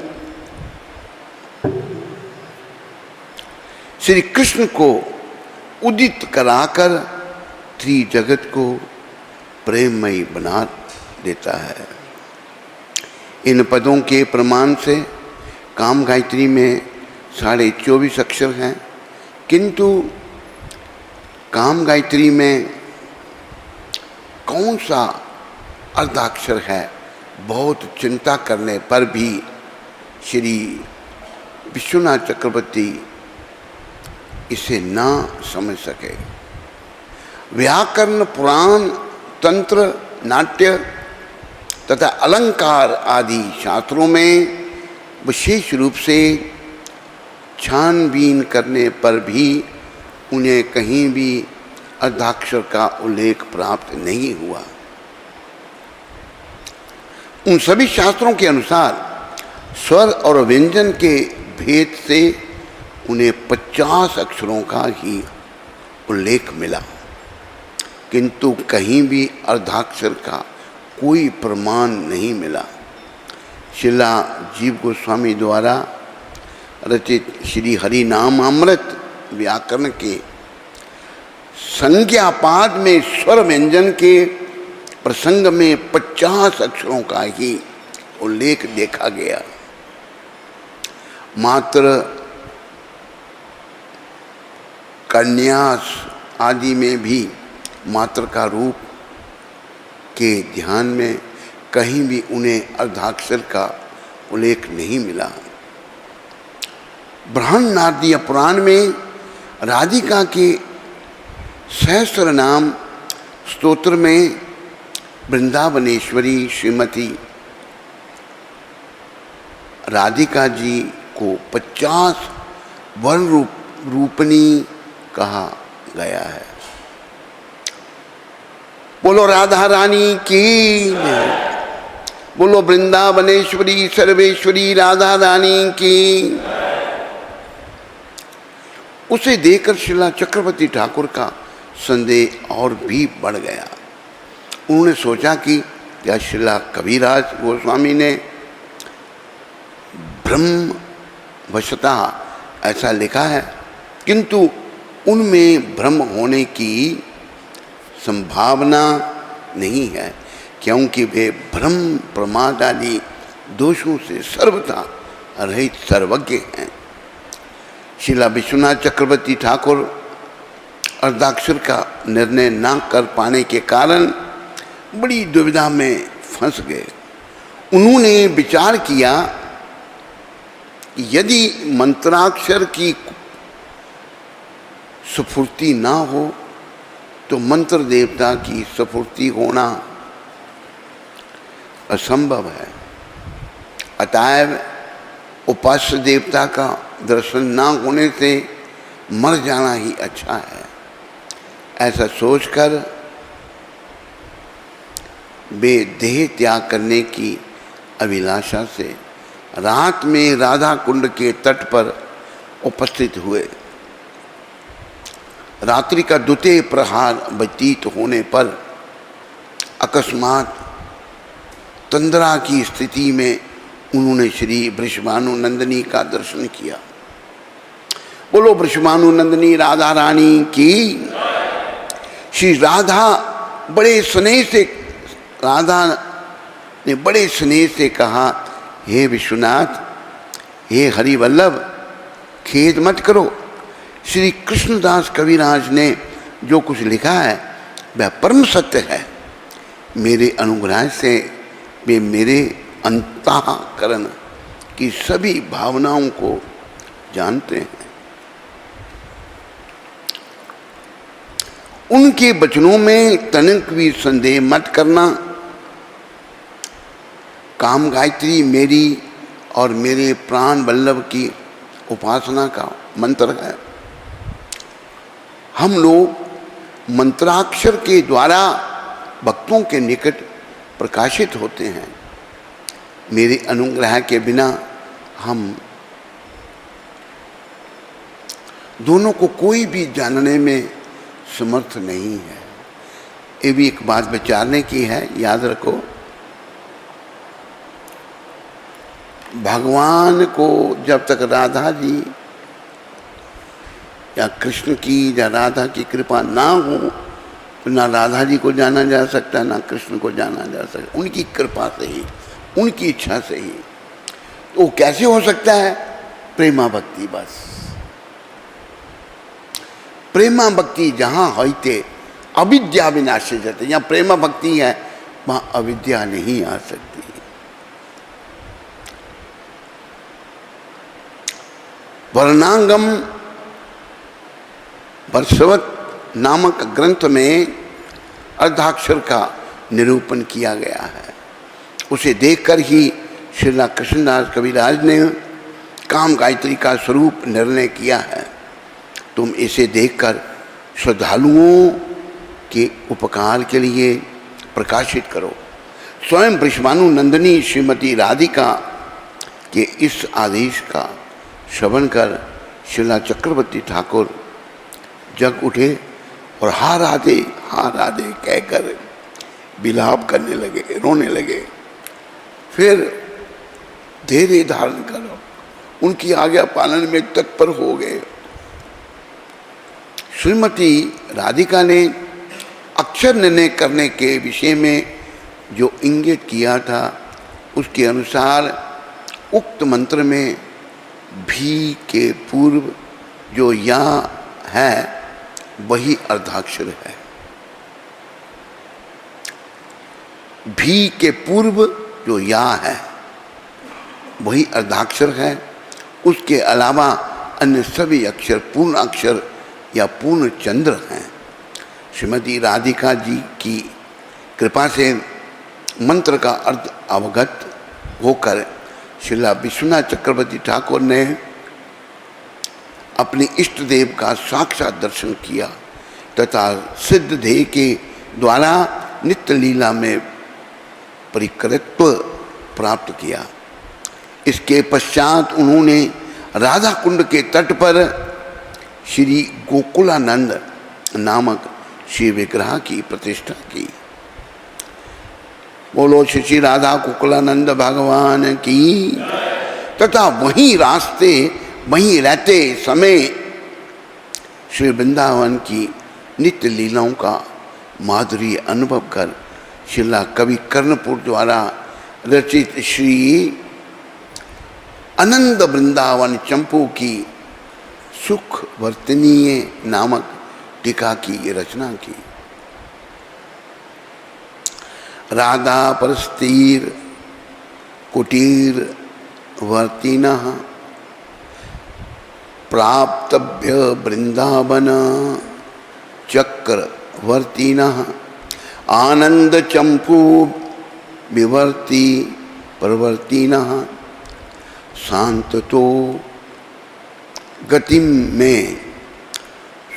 श्री कृष्ण को उदित कराकर त्रिजगत को प्रेममयी बना देता है। इन पदों के प्रमाण से काम गायत्री में 24.5 अक्षर हैं, किंतु काम गायत्री में कौन सा अर्धाक्षर है, बहुत चिंता करने पर भी श्री विश्वनाथ चक्रवर्ती इसे ना समझ सके। व्याकरण, पुराण, तंत्र, नाट्य तथा अलंकार आदि शास्त्रों में विशेष रूप से छानबीन करने पर भी उन्हें कहीं भी अर्धाक्षर का उल्लेख प्राप्त नहीं हुआ। उन सभी शास्त्रों के अनुसार स्वर और व्यंजन के भेद से उन्हें 50 अक्षरों का ही उल्लेख मिला, किंतु कहीं भी अर्धाक्षर का कोई प्रमाण नहीं मिला। श्रीला जीव गोस्वामी द्वारा रचित श्री हरि नाम अमृत व्याकरण के संज्ञापाद में स्वर व्यंजन के प्रसंग में 50 अक्षरों का ही उल्लेख देखा गया। मात्र कन्यास आदि में भी मात्र का रूप के ध्यान में कहीं भी उन्हें अर्धाक्षर का उल्लेख नहीं मिला। ब्रह्म नारदीय पुराण में राधिका के सहस्र नाम स्तोत्र में वृंदावनेश्वरी श्रीमती राधिका जी को 50 वर्ण रूपनी कहा गया है। बोलो राधा रानी की, बोलो वृंदावनेश्वरी सर्वेश्वरी राधा रानी की। उसे देखकर श्रीला चक्रवर्ती ठाकुर का संदेह और भी बढ़ गया। उन्होंने सोचा कि क्या श्रीला कबीरदास गोस्वामी ने ब्रह्मवशतः ऐसा लिखा है, किंतु उनमें भ्रम होने की संभावना नहीं है, क्योंकि वे भ्रम प्रमाद आदि दोषों से सर्वथा रहित सर्वज्ञ हैं। श्रीला विश्वनाथ चक्रवर्ती ठाकुर अर्धाक्षर का निर्णय ना कर पाने के कारण बड़ी दुविधा में फंस गए। उन्होंने विचार किया कि यदि मंत्राक्षर की स्फूर्ति ना हो तो मंत्र देवता की स्फूर्ति होना असंभव है। अतएव उपास्य देवता का दर्शन ना होने से मर जाना ही अच्छा है। ऐसा सोचकर वे देह त्याग करने की अभिलाषा से रात में राधा कुंड के तट पर उपस्थित हुए। रात्रि का द्वितीय प्रहार व्यतीत होने पर अकस्मात तंद्रा की स्थिति में उन्होंने श्री वृषभानुनंदिनी का दर्शन किया। बोलो वृषभानुनंदिनी राधा रानी की। श्री राधा ने बड़े स्नेह से कहा, हे विश्वनाथ, हे हरिवल्लभ, खेद मत करो। श्री कृष्णदास कविराज ने जो कुछ लिखा है वह परम सत्य है। मेरे अनुग्रह से वे मेरे अंतःकरण की सभी भावनाओं को जानते हैं। उनके वचनों में तनिक भी संदेह मत करना। काम गायत्री मेरी और मेरे प्राण वल्लभ की उपासना का मंत्र है। हम लोग मंत्राक्षर के द्वारा भक्तों के निकट प्रकाशित होते हैं। मेरे अनुग्रह के बिना हम दोनों को कोई भी जानने में समर्थ नहीं है। ये भी एक बात विचारने की है, याद रखो। भगवान को जब तक राधा जी या कृष्ण की या राधा की कृपा ना हो तो ना राधा जी को जाना जा सकता, ना कृष्ण को जाना जा सकता। उनकी कृपा से ही, उनकी इच्छा से ही। तो कैसे हो सकता है? प्रेमा भक्ति। बस प्रेमा भक्ति जहाँ होते अविद्या विनाशी जाते। जहाँ प्रेमा भक्ति है वहाँ अविद्या नहीं आ सकती। वर्णांगम वर्षवत नामक ग्रंथ में अर्धाक्षर का निरूपण किया गया है। उसे देखकर ही श्रीला कृष्णदास कविराज ने काम गायत्री का स्वरूप निर्णय किया है। तुम इसे देखकर श्रद्धालुओं के उपकार के लिए प्रकाशित करो। स्वयं वृषभानुनंदिनी श्रीमती राधिका के इस आदेश का श्रवण कर श्रीला चक्रवर्ती ठाकुर जग उठे और हा राधे कहकर विलाप करने लगे, रोने लगे। फिर धैर्य धारण करो, उनकी आज्ञा पालन में तत्पर हो गए। श्रीमती राधिका ने अक्षर निर्णय करने के विषय में जो इंगित किया था उसके अनुसार उक्त मंत्र में भी के पूर्व जो या है वही अर्धाक्षर है। भी के पूर्व जो या है वही अर्धाक्षर है। उसके अलावा अन्य सभी अक्षर पूर्ण अक्षर या पूर्ण चंद्र हैं। श्रीमती राधिका जी की कृपा से मंत्र का अर्थ अवगत होकर श्रीला विश्वनाथ चक्रवर्ती ठाकुर ने अपने इष्ट देव का साक्षात दर्शन किया तथा सिद्ध देह के द्वारा नित्य लीला में परिकृतत्व प्राप्त किया। इसके पश्चात उन्होंने राधा कुंड के तट पर श्री गोकुलानंद नामक श्री विग्रह की प्रतिष्ठा की। बोलो श्री राधा गोकुलानंद भगवान की। तथा वहीं रास्ते वहीं रहते समय श्री वृंदावन की नित्य लीलाओं का माधुर्य अनुभव कर शिला कवि कर्णपुर द्वारा रचित श्री आनंद वृंदावन चंपू की सुख वर्तनीय नामक टीका की रचना की। राधा परस्तीर कुटीर वर्तिनः प्राप्तभ्य वृंदावन चक्रवर्तिनः आनंद चंपू विवर्ति प्रवर्तिनः शांततो गतिम में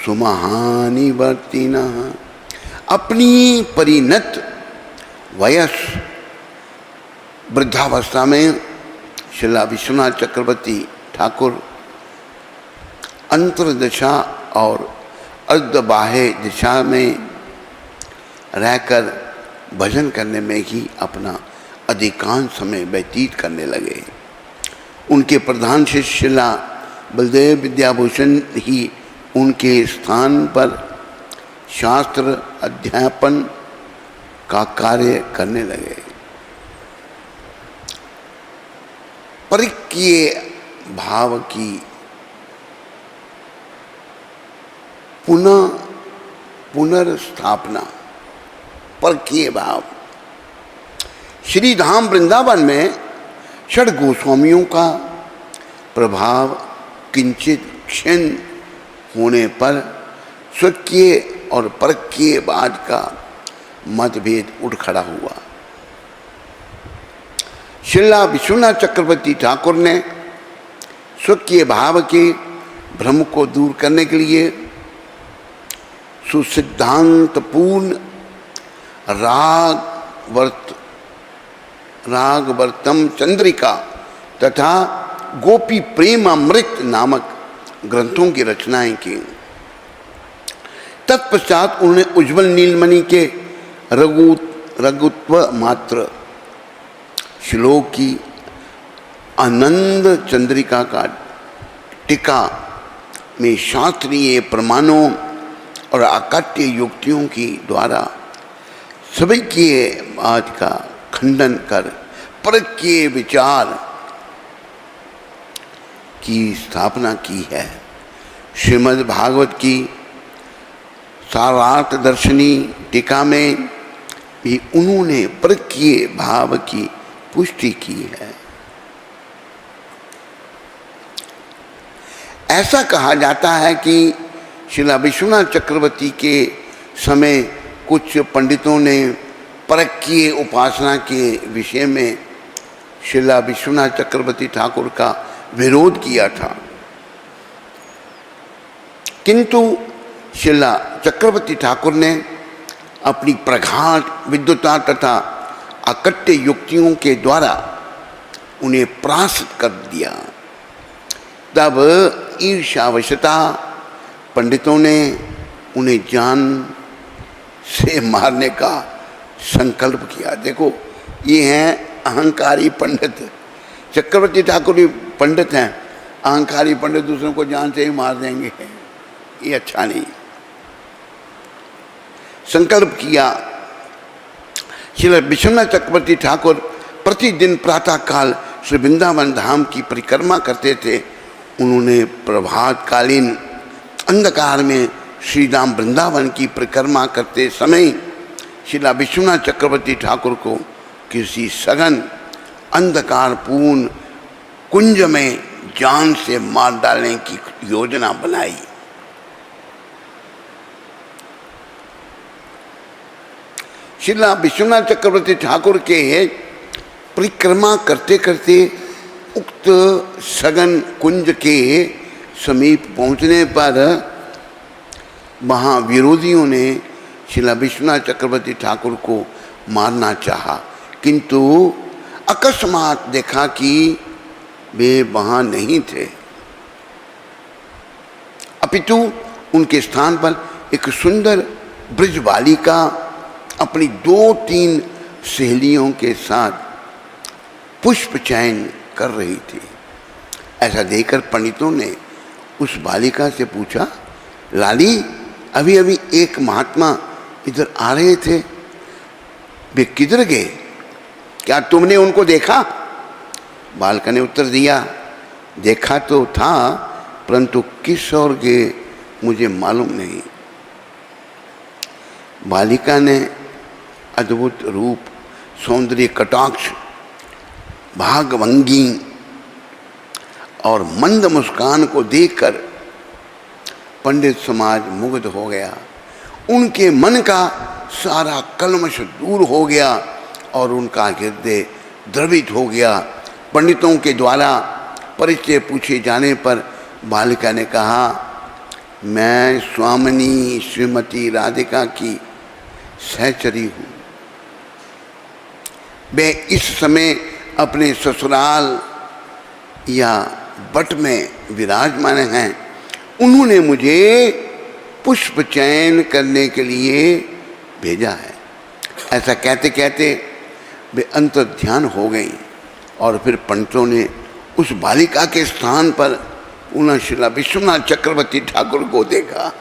सुमहानि वर्तिनः। अपनी परिणत वयस वृद्धावस्था में श्रीला विश्वनाथ चक्रवर्ती ठाकुर अंतर्दशा और अर्धबाह्य दिशा में रहकर भजन करने में ही अपना अधिकांश समय व्यतीत करने लगे। उनके प्रधान शिष्य श्रीला बलदेव विद्याभूषण ही उनके स्थान पर शास्त्र अध्यापन का कार्य करने लगे। परिक्कीय भाव की पुनर्स्थापना। परकीय भाव। श्री धाम वृंदावन में षड गोस्वामियों का प्रभाव किंचित क्षीण होने पर स्वकीय और परकीयवाद का मतभेद उठ खड़ा हुआ। श्रीला विश्वनाथ चक्रवर्ती ठाकुर ने स्वकीय भाव के भ्रम को दूर करने के लिए सुसिद्धांतपूर्ण रागवर्तम चंद्रिका तथा गोपी प्रेम अमृत नामक ग्रंथों की रचनाएं की। तत्पश्चात उन्होंने उज्ज्वल नीलमणि के रघुत्व मात्र श्लोक की आनंद चंद्रिका का टीका में शास्त्रीय प्रमाणों और अकाट्य युक्तियों की द्वारा सभी के बात का खंडन कर परकीय विचार की स्थापना की है। श्रीमद् भागवत की सारार्थ दर्शनी टीका में भी उन्होंने परकीय भाव की पुष्टि की है। ऐसा कहा जाता है कि श्रीला विश्वनाथ चक्रवर्ती के समय कुछ पंडितों ने परकीय उपासना के विषय में श्रीला विश्वनाथ चक्रवर्ती ठाकुर का विरोध किया था, किंतु श्रीला चक्रवर्ती ठाकुर ने अपनी प्रगाढ़ विद्वता तथा अकट्य युक्तियों के द्वारा उन्हें परास्त कर दिया। तब ईर्ष्यावशता पंडितों ने उन्हें जान से मारने का संकल्प किया। देखो, ये हैं अहंकारी पंडित। चक्रवर्ती ठाकुर भी पंडित हैं, अहंकारी पंडित दूसरों को जान से ही मार देंगे, ये अच्छा नहीं। संकल्प किया। श्री विश्वनाथ चक्रवर्ती ठाकुर प्रतिदिन प्रातःकाल श्री वृंदावन धाम की परिक्रमा करते थे। उन्होंने प्रभातकालीन अंधकार में श्री धाम वृंदावन की परिक्रमा करते समय श्रीला विश्वनाथ चक्रवर्ती ठाकुर को किसी सघन अंधकारपूर्ण कुंज में जान से मार डालने की योजना बनाई। श्रीला विश्वनाथ चक्रवर्ती ठाकुर के परिक्रमा करते करते उक्त सघन कुंज के समीप पहुंचने पर वहाँ विरोधियों ने श्रीला विश्वनाथ चक्रवर्ती ठाकुर को मारना चाहा, किंतु अकस्मात देखा कि वे वहाँ नहीं थे, अपितु उनके स्थान पर एक सुंदर ब्रज बालिका अपनी 2-3 सहेलियों के साथ पुष्प चयन कर रही थी। ऐसा देखकर पंडितों ने उस बालिका से पूछा, लाली, अभी अभी एक महात्मा इधर आ रहे थे, वे किधर गए? क्या तुमने उनको देखा? बालिका ने उत्तर दिया, देखा तो था, परंतु किस ओर गए मुझे मालूम नहीं। बालिका ने अद्भुत रूप, सौंदर्य कटाक्ष, भागभंगी और मंद मुस्कान को देखकर पंडित समाज मुग्ध हो गया। उनके मन का सारा कल्मश दूर हो गया और उनका हृदय द्रवित हो गया। पंडितों के द्वारा परिचय पूछे जाने पर बालिका ने कहा, मैं स्वामिनी श्रीमती राधिका की सहचरी हूँ। वे इस समय अपने ससुराल या बट में विराजमान हैं। उन्होंने मुझे पुष्प चयन करने के लिए भेजा है। ऐसा कहते कहते वे अंतर ध्यान हो गई और फिर पंडितों ने उस बालिका के स्थान पर पुनः शिला विश्वनाथ चक्रवर्ती ठाकुर को देखा।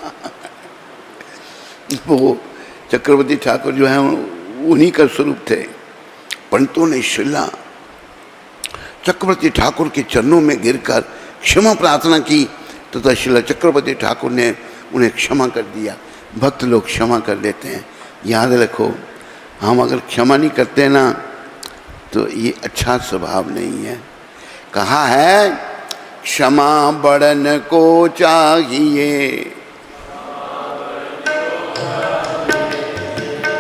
वो चक्रवर्ती ठाकुर जो है उन्हीं का स्वरूप थे। पंडितों ने शिला चक्रवर्ती ठाकुर के चरणों में गिरकर क्षमा प्रार्थना की तथा शिला चक्रवर्ती ठाकुर ने उन्हें क्षमा कर दिया। भक्त लोग क्षमा कर देते हैं। याद रखो, हम अगर क्षमा नहीं करते ना तो ये अच्छा स्वभाव नहीं है। कहा है, क्षमा बड़न को चाहिए,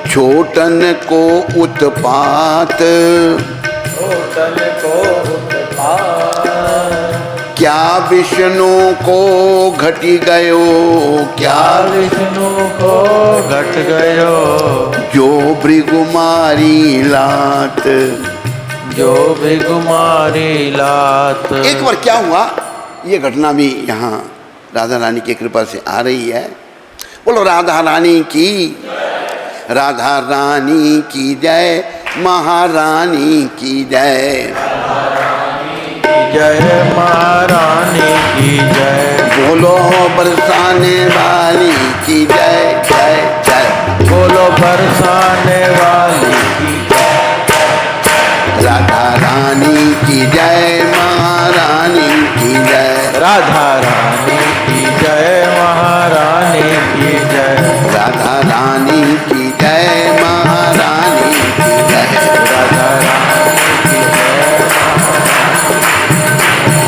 छोटन को उत्पात, छोटन को उत्पात, क्या विष्णु को घटी गयो, क्या विष्णु को घट गयो, जो भृगुमारी लात, जो भृगुमारी लात। एक बार क्या हुआ, ये घटना भी यहाँ राधा रानी की कृपा से आ रही है। बोलो राधा रानी की, राधा रानी की जय, महारानी की जय, जय महारानी की जय। बोलो बरसाने वाली की जय जय जय, बोलो बरसाने वाली की जय। राधा रानी की जय, महारानी की जय, राधा रानी की जय, महारानी की जय, राधा रानी की जय, महारानी की जय, राधा रानी की जय।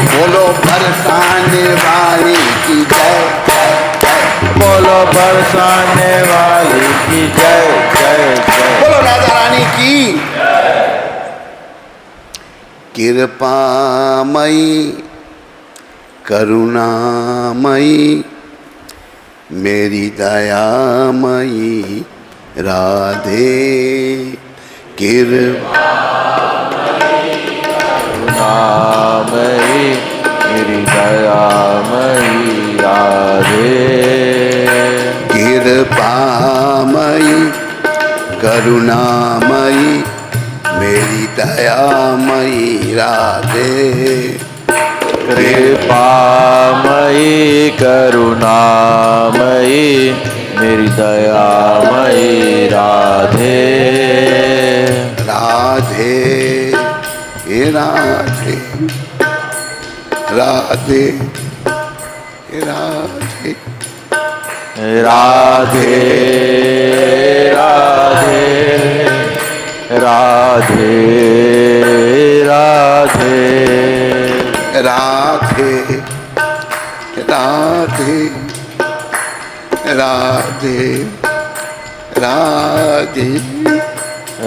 बोलो बरसाने वाली की जय जय जय, बोलो बरसाने वाली की जय जय जय। बोलो राधा रानी की। कृपामयी करुणामयी मेरी दयामयी राधे, कृपा करुणामयी मेरी दयामयी राधे, कृपामयी करुणामयी मेरी दयामयी राधे, कृपामयी करुणामयी मेरी दयामयी राधे, राधे हे राधे, राधे हे राधे, राधे राधे राधे राधे, राधे राधे राधे राधे,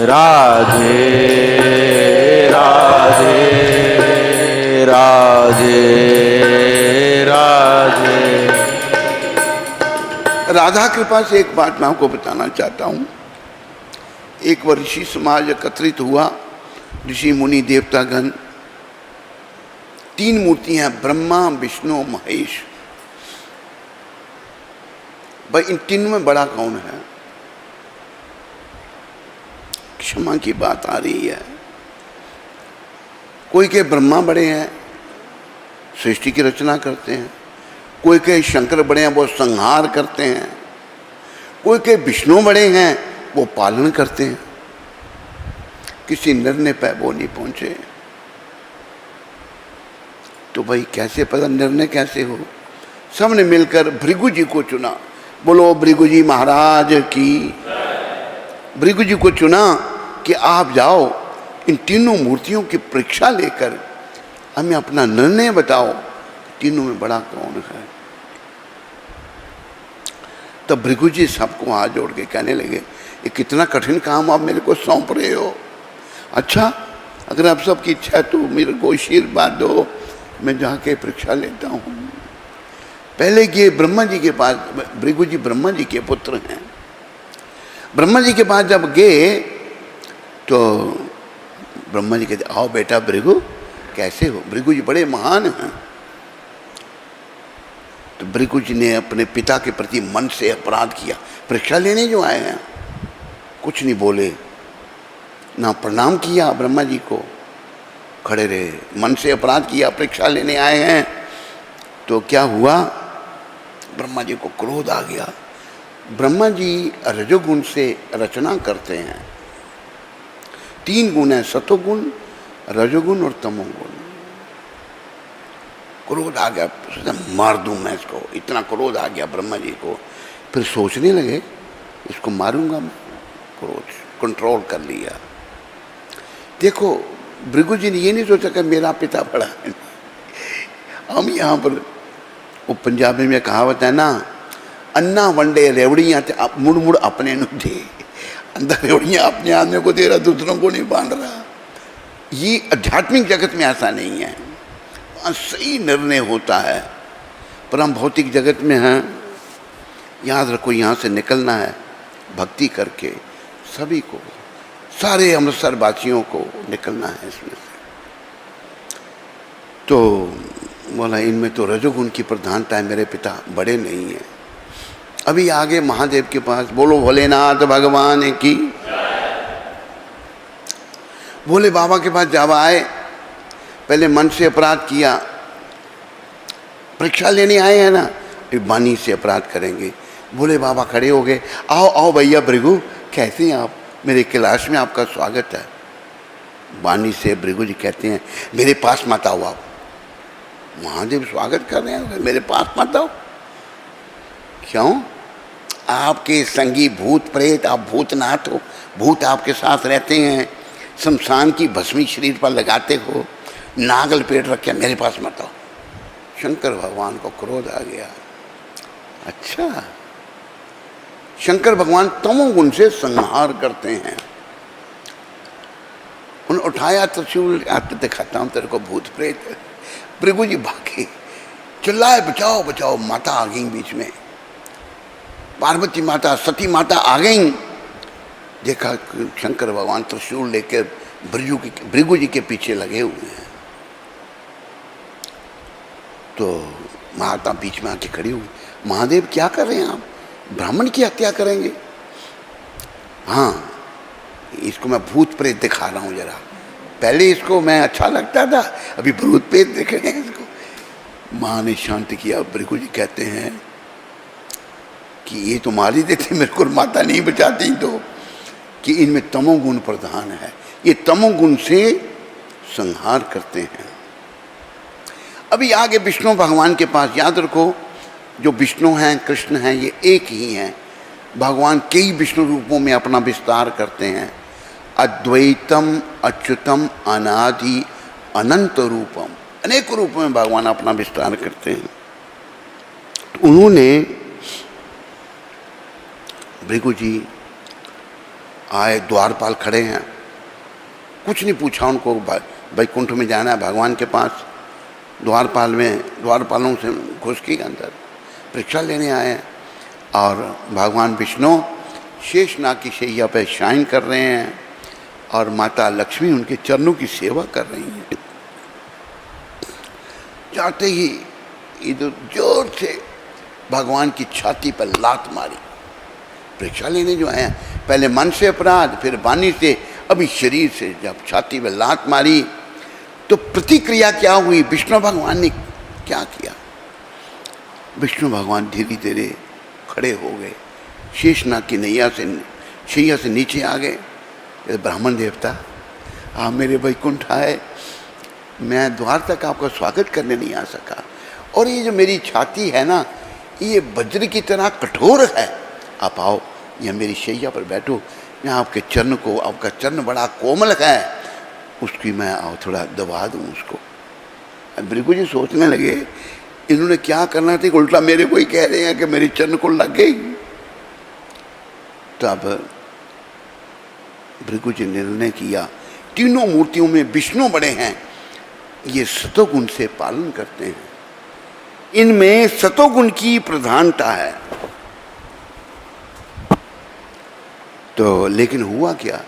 राधे राधे राधे राधे। राधा कृपा से एक बात मैं आपको बताना चाहता हूँ। एक बार ऋषि समाज एकत्रित हुआ, ऋषि मुनि देवतागण, 3 मूर्तियां, ब्रह्मा विष्णु महेश। भाई इन तीनों में बड़ा कौन है? क्षमा की बात आ रही है। कोई के ब्रह्मा बड़े हैं, सृष्टि की रचना करते हैं। कोई के शंकर बड़े हैं, वो संहार करते हैं। कोई के विष्णु बड़े हैं, वो पालन करते हैं। किसी निर्णय पर वो नहीं पहुंचे। तो भाई कैसे पता निर्णय कैसे हो? सबने मिलकर भृगु जी को चुना। बोलो भृगु जी महाराज की। भृगु जी को चुना कि आप जाओ इन तीनों मूर्तियों की परीक्षा लेकर हमें अपना निर्णय बताओ, तीनों में बड़ा कौन है। तब भृगु जी सबको हाथ जोड़ के कहने लगे, ये कितना कठिन काम आप मेरे को सौंप रहे हो। अच्छा, अगर आप सबकी इच्छा है तो मेरे को आशीर्वाद दो, मैं जाके परीक्षा लेता हूँ। पहले ये ब्रह्मा जी के पास, भृगु जी ब्रह्मा जी के पुत्र हैं। ब्रह्मा जी के पास जब गए तो ब्रह्मा जी कहते, आओ बेटा भृगु, कैसे हो। भृगु जी बड़े महान हैं। तो भृगु जी ने अपने पिता के प्रति मन से अपराध किया। परीक्षा लेने जो आए हैं, कुछ नहीं बोले, ना प्रणाम किया ब्रह्मा जी को, खड़े रहे। मन से अपराध किया, परीक्षा लेने आए हैं। तो क्या हुआ, ब्रह्मा जी को क्रोध आ गया। ब्रह्मा जी रजोगुण से रचना करते हैं। 3 गुण है, सतोगुण, रजोगुण और तमोगुण। क्रोध आ गया, सोचा मार दूं मैं इसको, इतना क्रोध आ गया ब्रह्मा जी को। फिर सोचने लगे इसको मारूंगा मैं, क्रोध कंट्रोल कर लिया। देखो भृगु जी ने ये नहीं सोचा कि मेरा पिता बड़ा है। हम यहाँ पर वो पंजाबी में कहावत है ना, अन्ना वंडे रेवड़ियाँ मुड़ मुड़ अपने नु दे। अंदर रेवड़ियाँ अपने आदमी को दे रहा, दूसरों को नहीं बांध रहा। ये आध्यात्मिक जगत में ऐसा नहीं है, वहाँ सही निर्णय होता है। पर हम भौतिक जगत में हैं, याद रखो यहाँ से निकलना है भक्ति करके। सभी को, सारे अमृतसर वासियों को निकलना है इसमें से। तो बोला इनमें तो रजोगुण की प्रधानता है, मेरे पिता बड़े नहीं हैं। अभी आगे महादेव के पास, बोलो भोलेनाथ भगवान की। भोले बाबा के पास जब आए, पहले मन से अपराध किया, परीक्षा लेने आए हैं ना, वाणी से अपराध करेंगे। भोले बाबा खड़े हो गए, आओ आओ भैया भृगु, कैसे हैं आप, मेरे कैलाश में आपका स्वागत है। वाणी से भृगु जी कहते हैं, मेरे पास मत आओ आप। महादेव स्वागत कर रहे हैं, मेरे पास मत आओ। क्यों, आपके संगी भूत प्रेत, आप भूतनाथ हो, भूत आपके साथ रहते हैं, शमशान की भस्मी शरीर पर लगाते हो, नागल पेट रखे, मेरे पास मत आओ। शंकर भगवान को क्रोध आ गया। अच्छा, शंकर भगवान तमोगुण से संहार करते हैं। उन्हें उठाया त्रिशूल, आते दिखाता हूँ तेरे को भूत प्रेत। भृगु जी भागे, चिल्लाए बचाओ बचाओ। माता आ गई बीच में, पार्वती माता, सती माता आ गई। देखा शंकर भगवान त्रिशूल लेकर भृगु जी के पीछे लगे हुए हैं। तो माता बीच में आके खड़ी हुई, महादेव क्या कर रहे हैं आप, ब्राह्मण की हत्या करेंगे। हाँ, इसको मैं भूत प्रेत दिखा रहा हूँ जरा। पहले इसको मैं अच्छा लगता था, अभी भूत प्रेत दिख रहे हैं इसको। माँ ने शांत किया। भृगु जी कहते हैं कि ये तो मार ही देते, मेरे को माता नहीं बचाती तो, कि इनमें तमोगुण प्रधान है, ये तमोगुण से संहार करते हैं। अभी आगे विष्णु भगवान के पास, याद रखो जो विष्णु हैं कृष्ण हैं ये एक ही हैं। भगवान कई विष्णु रूपों में अपना विस्तार करते हैं। अद्वैतम अच्युतम अनादि अनंत रूपम, अनेक रूपों में भगवान अपना विस्तार करते हैं। तो उन्होंने, भृगु जी आए, द्वारपाल खड़े हैं, कुछ नहीं पूछा उनको, वैकुंठ में जाना है भगवान के पास। द्वारपालों से घुस के अंदर परीक्षा लेने आए हैं। और भगवान विष्णु शेषनाग की शैया पर शयन कर रहे हैं और माता लक्ष्मी उनके चरणों की सेवा कर रही हैं। जाते ही इधर जोर से भगवान की छाती पर लात मारी। परीक्षा लेने जो आए हैं, पहले मन से अपराध, फिर वाणी से, अभी शरीर से जब छाती पर लात मारी तो प्रतिक्रिया क्या हुई, विष्णु भगवान ने क्या किया। विष्णु भगवान धीरे धीरे खड़े हो गए, शेषनाग की शैया से नीचे आ गए। ब्राह्मण देवता आप मेरे वैकुंठ आए, मैं द्वार तक आपका स्वागत करने नहीं आ सका, और ये जो मेरी छाती है ना, ये वज्र की तरह कठोर है, आप आओ या मेरी शैया पर बैठो, मैं आपके चरण को, आपका चरण बड़ा कोमल है, उसकी मैं आओ थोड़ा दबा दूँ उसको। अब भृगु जी सोचने लगे इन्होंने क्या करना था, उल्टा मेरे को ही कह रहे हैं कि मेरे चरण को लग गई। तब भृगु जी निर्णय किया, तीनों मूर्तियों में विष्णु बड़े हैं, ये सतोगुण से पालन करते हैं, इनमें सतोगुण की प्रधानता है। तो लेकिन हुआ क्या,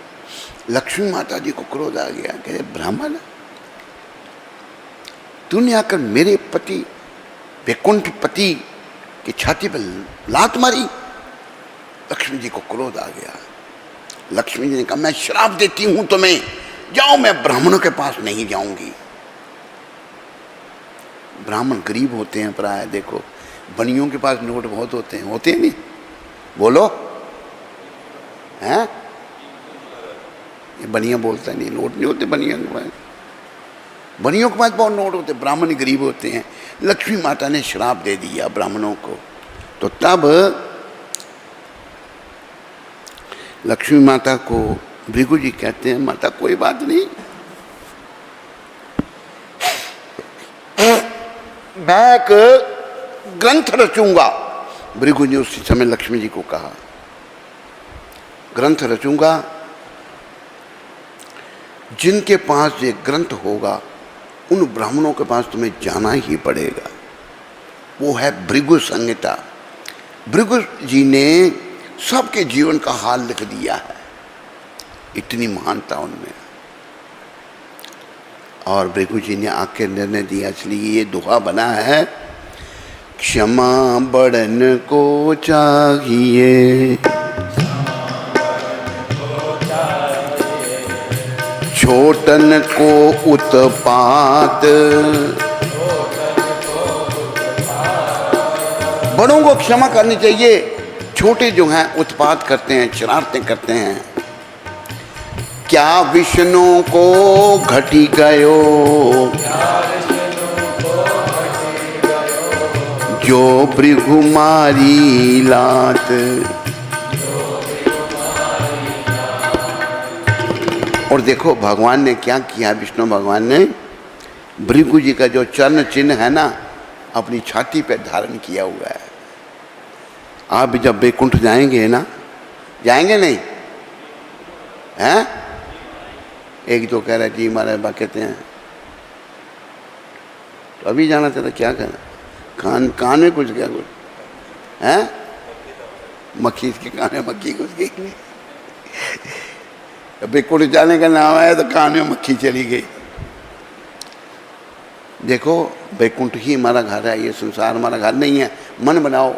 लक्ष्मी माता जी को क्रोध आ गया, कहे ब्राह्मण तूने आकर मेरे पति वैकुंठ पति की छाती पर लात मारी। लक्ष्मी जी को क्रोध आ गया। लक्ष्मी जी ने कहा मैं श्राप देती हूं तुम्हें, जाओ, मैं ब्राह्मणों के पास नहीं जाऊंगी। ब्राह्मण गरीब होते हैं प्राय, देखो बनियों के पास नोट बहुत होते हैं नहीं, बोलो हैं, ये बनिया बोलता नहीं, नोट नहीं होते बनिया के पास, बनियों के पास बहुत नोट होते, ब्राह्मण गरीब होते हैं। लक्ष्मी माता ने श्राप दे दिया ब्राह्मणों को। तो तब लक्ष्मी माता को भृगु जी कहते हैं, माता कोई बात नहीं, मैं एक ग्रंथ रचूंगा। भृगु जी उसी समय लक्ष्मी जी को कहा, ग्रंथ रचूंगा, जिनके पास ये ग्रंथ होगा उन ब्राह्मणों के पास तुम्हें जाना ही पड़ेगा। वो है भृगु संहिता। भृगु जी ने सबके जीवन का हाल लिख दिया है, इतनी महानता उनमें। और भृगु जी ने आके निर्णय दिया, इसलिए ये दोहा बना है, क्षमा बड़न को चाहिए, छोटन को उत्पात, बड़ों को क्षमा करनी चाहिए, छोटे जो हैं उत्पात करते हैं, शरारतें करते हैं। क्या विष्णु को घटी गयो, जो भृगु मारी लात। और देखो भगवान ने क्या किया, विष्णु भगवान ने भृगु जी का जो चरण चिन्ह है ना, अपनी छाती पे धारण किया हुआ है। आप जब वैकुंठ जाएंगे ना, जाएंगे नहीं हैं? एक तो कह रहा है जी महाराज बा कहते हैं, तो अभी जाना चाहता, क्या करना, कान में कुछ क्या कुछ हैं, मक्खी इसके कान में मक्खी घुस गई। वैकुंठ जाने का नाम आया तो कान में मक्खी चली गई। देखो वैकुंठ ही हमारा घर है, ये संसार हमारा घर नहीं है। मन बनाओ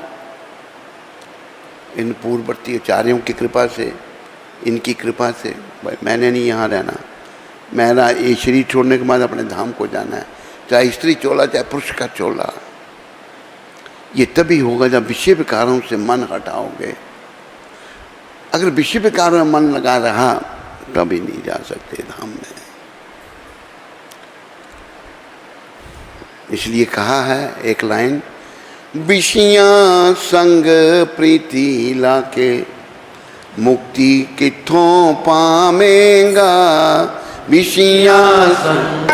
इन पूर्ववर्ती आचार्यों की कृपा से, इनकी कृपा से। भाई मैंने नहीं यहाँ रहना, मेरा ये शरीर छोड़ने के बाद अपने धाम को जाना है, चाहे स्त्री चोला चाहे पुरुष का चोला। ये तभी होगा जब विषय विकारों से मन हटाओगे। अगर विषय विकारों में मन लगा रहा कभी नहीं जा सकते धाम में। इसलिए कहा है एक लाइन, विषयां संग प्रीति लाके मुक्ति किथों पावेगा। विषयां संग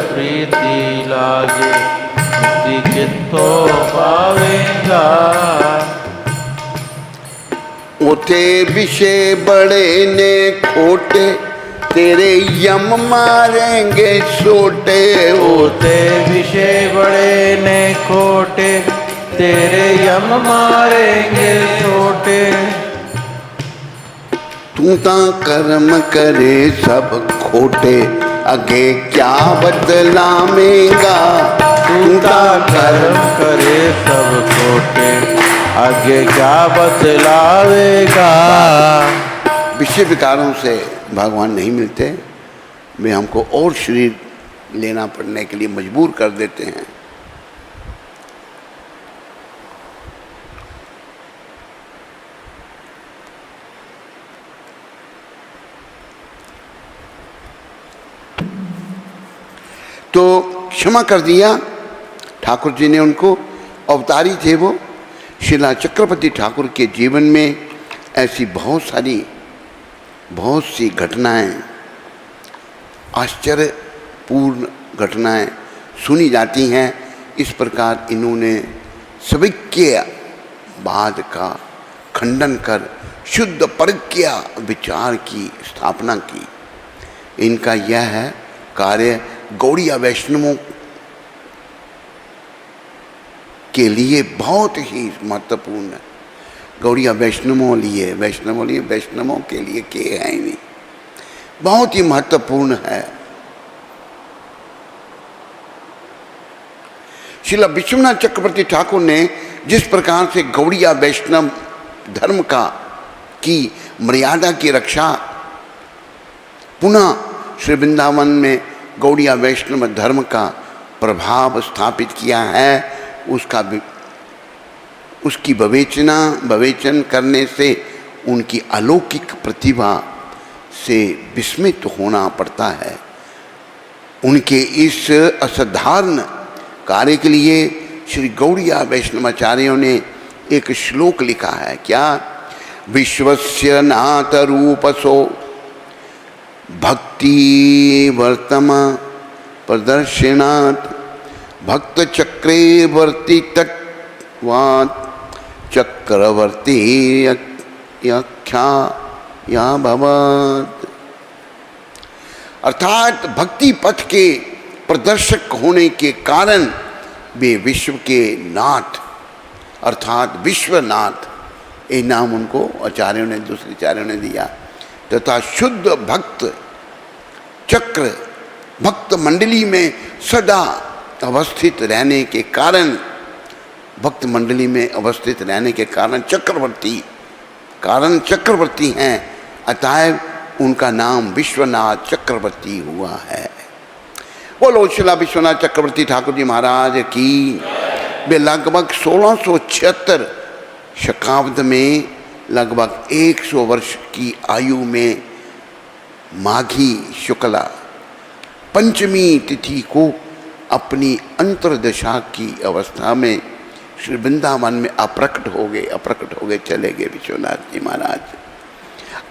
प्रीति लागे मुक्ति किथों पावेगा। उठे विषय बड़े ने खोटे, तेरे यम मारेंगे सोटे। होते विषय बड़े ने खोटे, तेरे यम मारेंगे छोटे। तू ता कर्म करे सब खोटे, आगे क्या बदलावेगा। तू ता कर्म करे सब खोटे, आगे क्या बदलावेगा। विषय विकारों से भगवान नहीं मिलते, वे हमको और शरीर लेना पड़ने के लिए मजबूर कर देते हैं। तो क्षमा कर दिया ठाकुर जी ने उनको, अवतारी थे वो, शिला चक्रवर्ती ठाकुर के जीवन में ऐसी बहुत सी घटनाएं, आश्चर्यपूर्ण घटनाएं सुनी जाती हैं। इस प्रकार इन्होंने सविज्ञवाद का खंडन कर शुद्ध प्रज्ञा विचार की स्थापना की। इनका यह है कार्य गौड़ीय वैष्णवों के लिए बहुत ही महत्वपूर्ण है। गौड़ीय वैष्णवों के लिए के है नहीं, बहुत ही महत्वपूर्ण है। श्रील विश्वनाथ चक्रवर्ती ठाकुर ने जिस प्रकार से गौड़ीय वैष्णव धर्म की मर्यादा की रक्षा पुनः श्री वृंदावन में गौड़ीय वैष्णव धर्म का प्रभाव स्थापित किया है, उसकी विवेचन करने से उनकी अलौकिक प्रतिभा से विस्मित होना पड़ता है। उनके इस असाधारण कार्य के लिए श्री गौड़ीय वैष्णवाचार्यों ने एक श्लोक लिखा है। क्या? विश्वस्य नाथ रूपसो भक्ति वर्तम प्रदर्शनात् भक्त चक्रे वर्ती तत्वात् चक्रवर्ती यख्या या भवत्। अर्थात भक्ति पथ के प्रदर्शक होने के कारण वे विश्व के नाथ अर्थात विश्वनाथ, ये नाम उनको दूसरे आचार्यों ने दिया, तथा शुद्ध भक्त चक्र भक्त मंडली में सदा अवस्थित रहने के कारण चक्रवर्ती हैं। अतएव उनका नाम विश्वनाथ चक्रवर्ती हुआ है। बोलो शिला विश्वनाथ चक्रवर्ती ठाकुर जी महाराज की। वे लगभग 1676 शकाब्द में लगभग 100 वर्ष की आयु में माघी शुक्ला पंचमी तिथि को अपनी अंतर्दशा की अवस्था में श्री वृंदावन में अप्रकट हो गए चले गए विश्वनाथ जी महाराज।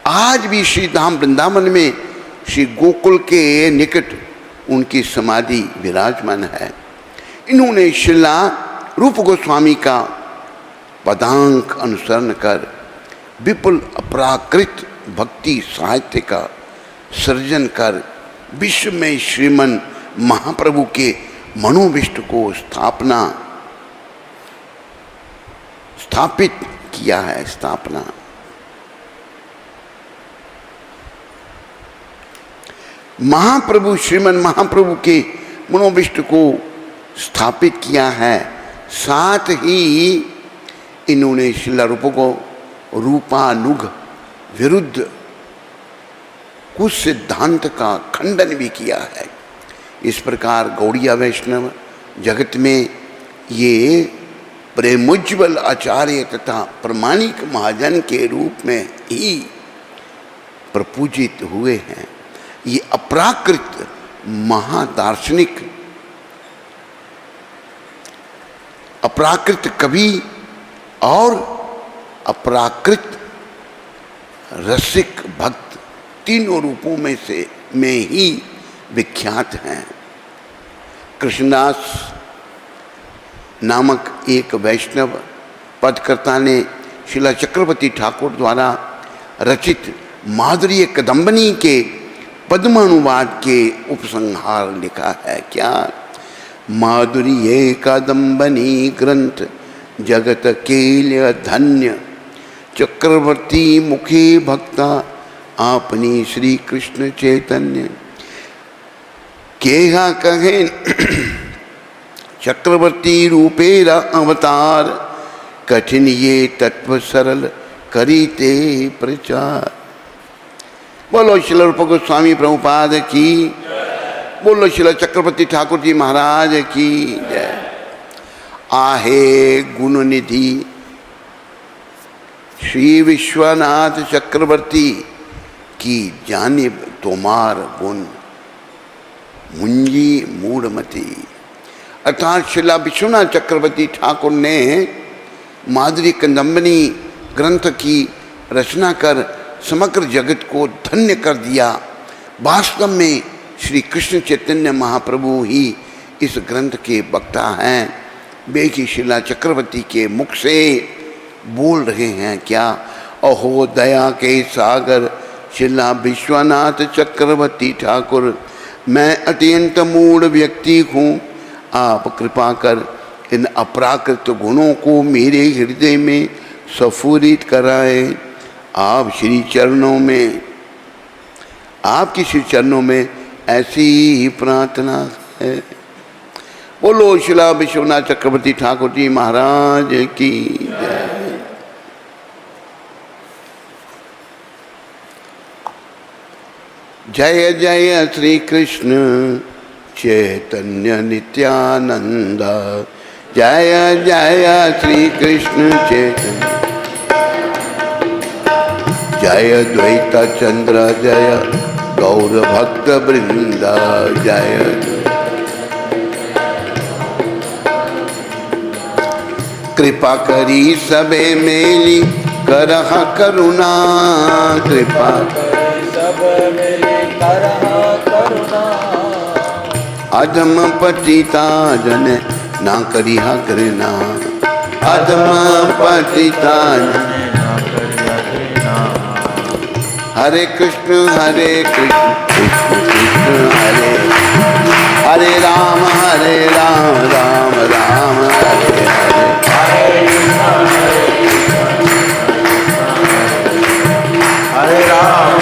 आज भी श्री धाम वृंदावन में श्री गोकुल के निकट उनकी समाधि विराजमान है। इन्होंने शिला रूप गोस्वामी का पदांक अनुसरण कर विपुल अपराकृत भक्ति साहित्य का सृजन कर विश्व में श्रीमन महाप्रभु के मनोविष्ट को स्थापित किया है। श्रीमन महाप्रभु के मनोविष्ट को स्थापित किया है। साथ ही इन्होंने शिला रूप को रूपानुग विरुद्ध कुछ सिद्धांत का खंडन भी किया है। इस प्रकार गौड़ीय वैष्णव जगत में ये प्रेमोज्वल आचार्य तथा प्रमाणिक महाजन के रूप में ही प्रपूजित हुए हैं। ये अपराकृत महादार्शनिक, अपराकृत कवि और अपराकृत रसिक भक्त तीनों रूपों में ही विख्यात हैं। कृष्णदास नामक एक वैष्णव पदकर्ता ने शिला चक्रवर्ती ठाकुर द्वारा रचित माधुर्य कदम्बनी के पद्मानुवाद के उपसंहार लिखा है। क्या? माधुर्य कदम्बनी ग्रंथ जगत केल्य धन्य चक्रवर्ती मुखे भक्ता आपनी श्री कृष्ण चैतन्य। केहा कहे चक्रवर्ती रूपेरा अवतार कठिन ये तत्व सरल करीते प्रचार। बोलो शिला रूप गोस्वामी प्रभुपाद की। बोलो शिला चक्रवर्ती ठाकुर जी महाराज की जय। आहे गुण निधि श्री विश्वनाथ चक्रवर्ती की जानिब तोमार गुण मुंजी मूढ़मती। अर्थात शिला विश्वनाथ चक्रवर्ती ठाकुर ने माधुरी कंदम्बनी ग्रंथ की रचना कर समग्र जगत को धन्य कर दिया। वास्तव में श्री कृष्ण चैतन्य महाप्रभु ही इस ग्रंथ के वक्ता हैं। वे ही शिला चक्रवर्ती के मुख से बोल रहे हैं क्या? अहो दया के सागर शिला विश्वनाथ चक्रवर्ती ठाकुर, मैं अत्यंत मूढ़ व्यक्ति हूँ, आप कृपा कर इन अपराकृत गुणों को मेरे हृदय में स्फुरित कराए। आप श्री चरणों में, आपकी श्री चरणों में ऐसी ही प्रार्थना है। बोलो शिला विश्वनाथ चक्रवर्ती ठाकुर जी महाराज की जय। जय जय श्री कृष्ण चैतन्य नित्यानंद, जय जय श्री कृष्ण चैतन्य, जय द्वैत चंद्र जय गौर भक्त वृंद, जय। कृपा करी सबे मेरी करह करुणा, कृपा सब मेरे करह करुणा, अधम पतिता जन ना करिहा घृणा, अधम पतिता जन ना करिया घृणा। हरे कृष्ण कृष्ण कृष्ण हरे हरे राम राम राम हरे हरे। हरे राम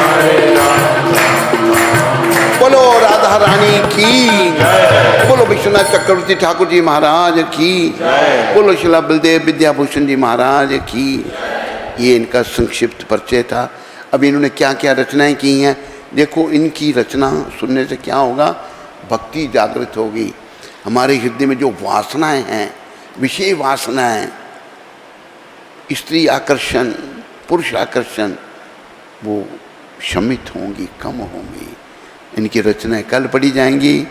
बोलो राधा रानी की, बोलो विश्वनाथ चक्रवर्ती ठाकुर जी महाराज की, बोलो शिला बलदेव विद्याभूषण जी महाराज की। ये इनका संक्षिप्त परिचय था। अब इन्होंने क्या क्या रचनाएं की हैं, देखो इनकी रचना सुनने से क्या होगा, भक्ति जागृत होगी। हमारे हृदय में जो वासनाएं हैं, विषय वासनाएं, स्त्री आकर्षण, पुरुष आकर्षण, वो शमित होंगी, कम होंगी। इनकी रचनाएं कल पढ़ी जाएंगी।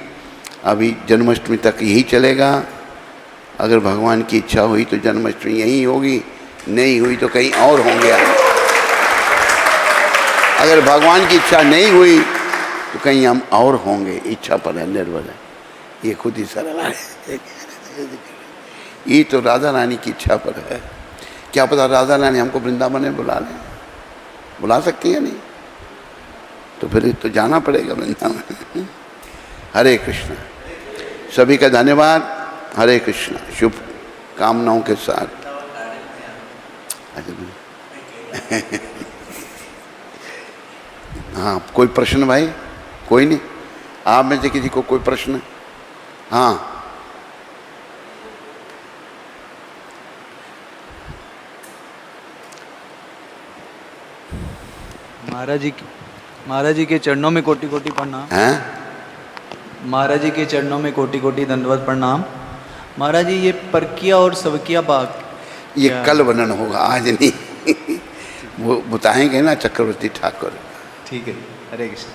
अभी जन्माष्टमी तक यही चलेगा। अगर भगवान की इच्छा हुई तो जन्माष्टमी यहीं होगी, नहीं हुई तो कहीं और होंगे। अगर भगवान की इच्छा नहीं हुई तो कहीं हम और होंगे। इच्छा पर है, निर्भर है। ये खुद ही सरल है। ये तो राधा रानी की इच्छा पर है। क्या पता राधा रानी हमको वृंदावन में बुला लें, बुला सकती है नहीं तो फिर तो जाना पड़ेगा वृंदावन। हरे कृष्ण, सभी का धन्यवाद। हरे कृष्ण, शुभ कामनाओं के साथ। हाँ, कोई प्रश्न भाई? कोई नहीं? आप में से किसी को कोई प्रश्न? हाँ, महाराज जी के चरणों में कोटि कोटि प्रणाम। हैं? महाराज जी के चरणों में कोटि कोटि दंडवत प्रणाम। महाराज जी, ये परकिया और सवकिया बाग ये कल वर्णन होगा, आज नहीं। वो बताएंगे ना चक्रवर्ती ठाकुर। ठीक है। हरे कृष्ण।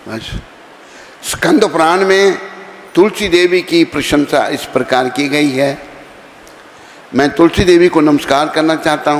बस स्कंद पुराण में तुलसी देवी की प्रशंसा इस प्रकार की गई है। मैं तुलसी देवी को नमस्कार करना चाहता हूँ।